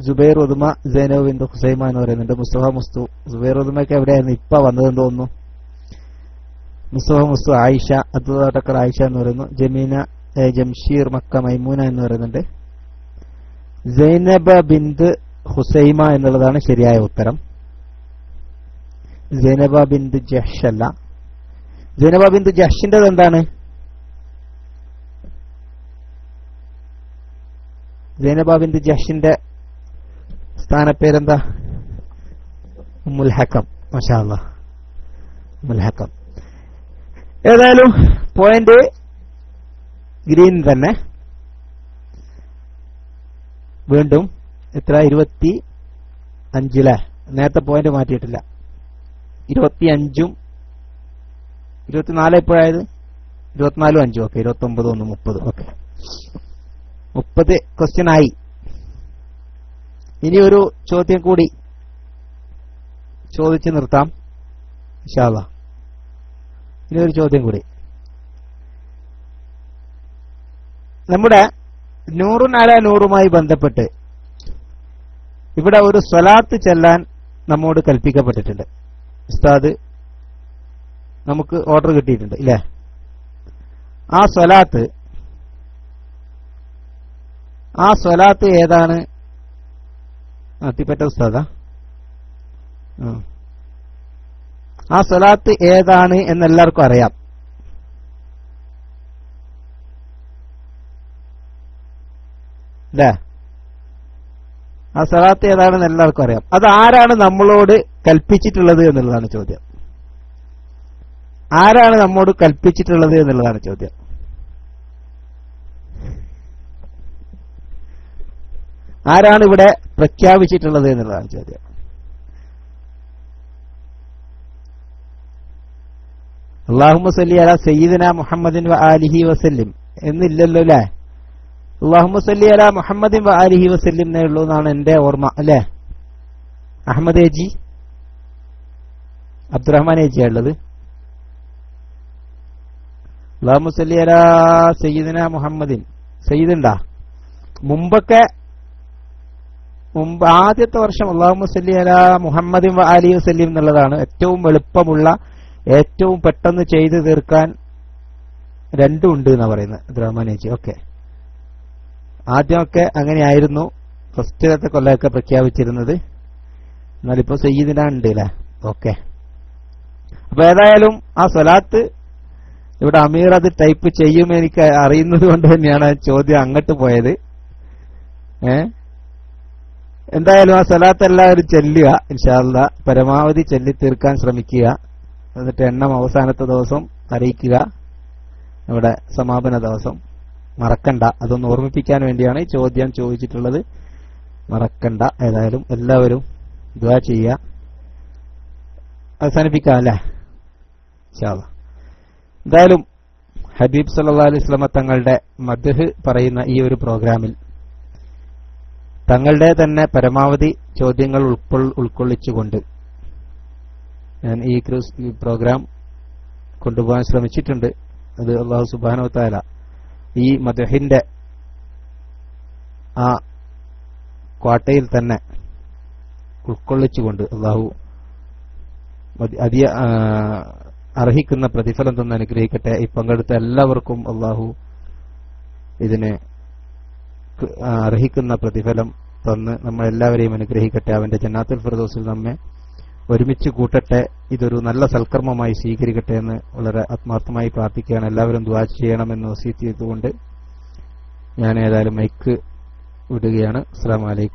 സുബൈർ ഉദ്മ സൈനബ് ബിൻത് ഖുസൈമ എന്ന് പറയുന്നുണ്ട്. മുസ്തഫ മുസ്തു, സുബൈർ ഉദ്മയൊക്കെ എവിടെയായിരുന്നു, ഇപ്പ വന്നതെന്ന് തോന്നുന്നു. മുസ്തഫ മുസ്തു, ആയിഷ, അബ്ദുൽ ആയിഷ എന്ന് പറയുന്നു. ജമീന ജംഷീർ മക്ക മൈമൂന എന്ന് പറയുന്നുണ്ട്. സൈനബ ബിൻത് ഖുസൈമ എന്നുള്ളതാണ് ശരിയായ ഉത്തരം. സൈനബ ബിൻത് ജഹ്ഷ് അല്ല. സൈനബ ബിൻത് ജഹ്ഷിന്റേത് എന്താണ്? സൈനബ ബിൻത് ജഹ്ഷിന്റെ സ്ഥാനപ്പേരെന്താ? ഉമ്മുൽ ഹക്കം. മാഷാ അല്ലാഹ്, ഉമ്മുൽ ഹക്കം. ഏതായാലും പോയിന്റ് ഗ്രീൻ തന്നെ. വീണ്ടും എത്ര? 25. നേരത്തെ പോയിന്റ് മാറ്റിയിട്ടില്ല. 25ഉം 24 എപ്പോഴായത്? 24ഉം 5. ഓക്കെ, 29 1 30. ഓക്കെ, 30 ക്വസ്റ്റ്യൻ ആയി. ഇനി ഒരു ചോദ്യം കൂടി ചോദിച്ചു നിർത്താം ഇൻഷാ അല്ലാഹ്. ഇനി ഒരു ചോദ്യം കൂടി. നമ്മുടെ നൂറുൻ അലാ നൂറുമായി ബന്ധപ്പെട്ട് ഇവിടെ ഒരു സ്വലാത്ത് ചെല്ലാൻ നമ്മോട് കൽപ്പിക്കപ്പെട്ടിട്ടുണ്ട്. ഉസ്താദ് നമുക്ക് ഓർഡർ കിട്ടിയിട്ടുണ്ട് ഇല്ലേ? ആ സ്വലാത്ത് ഏതാണ്? അത്തിപ്പറ്റ ഉസ്താദാ? ആ സ്വലാത്ത് ഏതാണ് എന്നെല്ലാവർക്കും അറിയാം അല്ലേ? ആ സ്വലാത്ത് ഏതാണെന്ന് എല്ലാവർക്കും അറിയാം. അത് ആരാണ് നമ്മളോട് കൽപ്പിച്ചിട്ടുള്ളത് എന്നുള്ളതാണ് ചോദ്യം. ആരാണ് നമ്മോട് കൽപ്പിച്ചിട്ടുള്ളത് എന്നുള്ളതാണ് ചോദ്യം. ആരാണ് ഇവിടെ പ്രഖ്യാപിച്ചിട്ടുള്ളത് എന്നുള്ളതാണ് ചോദ്യം. അല്ലാഹുമ്മ സല്ലി അലാ സയ്യിദിന മുഹമ്മദിൻ വ ആലിഹി വസല്ലിം എന്നില്ലല്ലോ അല്ലേ? അല്ലാഹുമ്മ സല്ലി അലാ മുഹമ്മദിൻ വ ആലിഹി വസല്ലിം എന്നേ ഉള്ളൂ എന്നാണ് എന്റെ ഓർമ്മ അല്ലേ? അഹമ്മദ് ഏജി, അബ്ദുറഹ്മാൻ ഏജിയാ ഉള്ളത്. അല്ലാഹുമ്മ സല്ലി അലാ സയ്യിദിന മുഹമ്മദിൻ. സയ്യിദ് ഉണ്ടാ? മുമ്പ് ആദ്യത്തെ വർഷം അല്ലാഹുമ്മ സല്ലി അലാ മുഹമ്മദിൻ വ ആലിഹി വസല്ലിം എന്നുള്ളതാണ് ഏറ്റവും എളുപ്പമുള്ള, ഏറ്റവും പെട്ടെന്ന് ചെയ്തു തീർക്കാൻ. രണ്ടും ഉണ്ട് എന്നാ പറയുന്നത് അബ്ദുറഹ്മാൻ ഏജി. ഓക്കെ, ആദ്യമൊക്കെ അങ്ങനെയായിരുന്നു, ഫസ്റ്റത്തെ കൊല്ലമൊക്കെ പ്രഖ്യാപിച്ചിരുന്നത്. എന്നാലിപ്പോ സയ്യിദിന ഉണ്ട് അല്ലേ? ഓക്കെ, അപ്പൊ ഏതായാലും ആ സ്വലാത്ത് ഇവിടെ അമീർ അത് ടൈപ്പ് ചെയ്യും എനിക്ക് അറിയുന്നത് കൊണ്ട് തന്നെയാണ് ചോദ്യം അങ്ങോട്ട് പോയത്. എന്തായാലും ആ സ്വലാത്ത് എല്ലാവരും ചെല്ലുക ഇൻഷാ അല്ലാഹ്, പരമാവധി ചൊല്ലി തീർക്കാൻ ശ്രമിക്കുക. എന്നിട്ട് എണ്ണം അവസാനത്തെ ദിവസം അറിയിക്കുക, നമ്മുടെ സമാപന ദിവസം. മറക്കണ്ട, അതൊന്ന് ഓർമ്മിപ്പിക്കാൻ വേണ്ടിയാണ് ഈ ചോദ്യം ചോദിച്ചിട്ടുള്ളത്. മറക്കണ്ട. ഏതായാലും എല്ലാവരും ദുആ ചെയ്യുക. അവസാനിപ്പിക്കാം അല്ലേ? ഇൻഷാ അല്ലാഹ്. എന്തായാലും ഹബീബ് സല്ലല്ലാഹു അലൈഹി വസല്ലമ തങ്ങളുടെ മദ്ഹ് പറയുന്ന ഈ ഒരു പ്രോഗ്രാമിൽ തങ്ങളുടെ തന്നെ പരമാവധി ചോദ്യങ്ങൾ ഉൾക്കൊള്ളിച്ചുകൊണ്ട് ഞാൻ ഈ പ്രോഗ്രാം കൊണ്ടുപോകാൻ ശ്രമിച്ചിട്ടുണ്ട്. അത് അല്ലാഹു സുബ്ഹാനഹു വ തആല ഈ മദ്ഹിന്റെ ആ ക്വാട്ടയിൽ തന്നെ ഉൾക്കൊള്ളിച്ചുകൊണ്ട് അല്ലാഹു അർഹിക്കുന്ന പ്രതിഫലം തന്ന് അനുഗ്രഹിക്കട്ടെ. ഈ പങ്കെടുത്ത എല്ലാവർക്കും അല്ലാഹു ഇതിന് അർഹിക്കുന്ന പ്രതിഫലം തന്ന് നമ്മളെല്ലാവരെയും അനുഗ്രഹിക്കട്ടെ. അവന്റെ ജന്നാത്തുൽ ഫിർദൗസിൽ നമ്മെ ഒരുമിച്ച് കൂട്ടട്ടെ. ഇതൊരു നല്ല സൽക്കർമ്മമായി സ്വീകരിക്കട്ടെ എന്ന് വളരെ ആത്മാർത്ഥമായി പ്രാർത്ഥിക്കുകയാണ്. എല്ലാവരും ദുആ ചെയ്യണമെന്ന് വസീയത്ത് ചെയ്തുകൊണ്ട് ഞാൻ ഏതായാലും മൈക്ക് വിടുകയാണ്. അസ്സലാമു അലൈക്കും.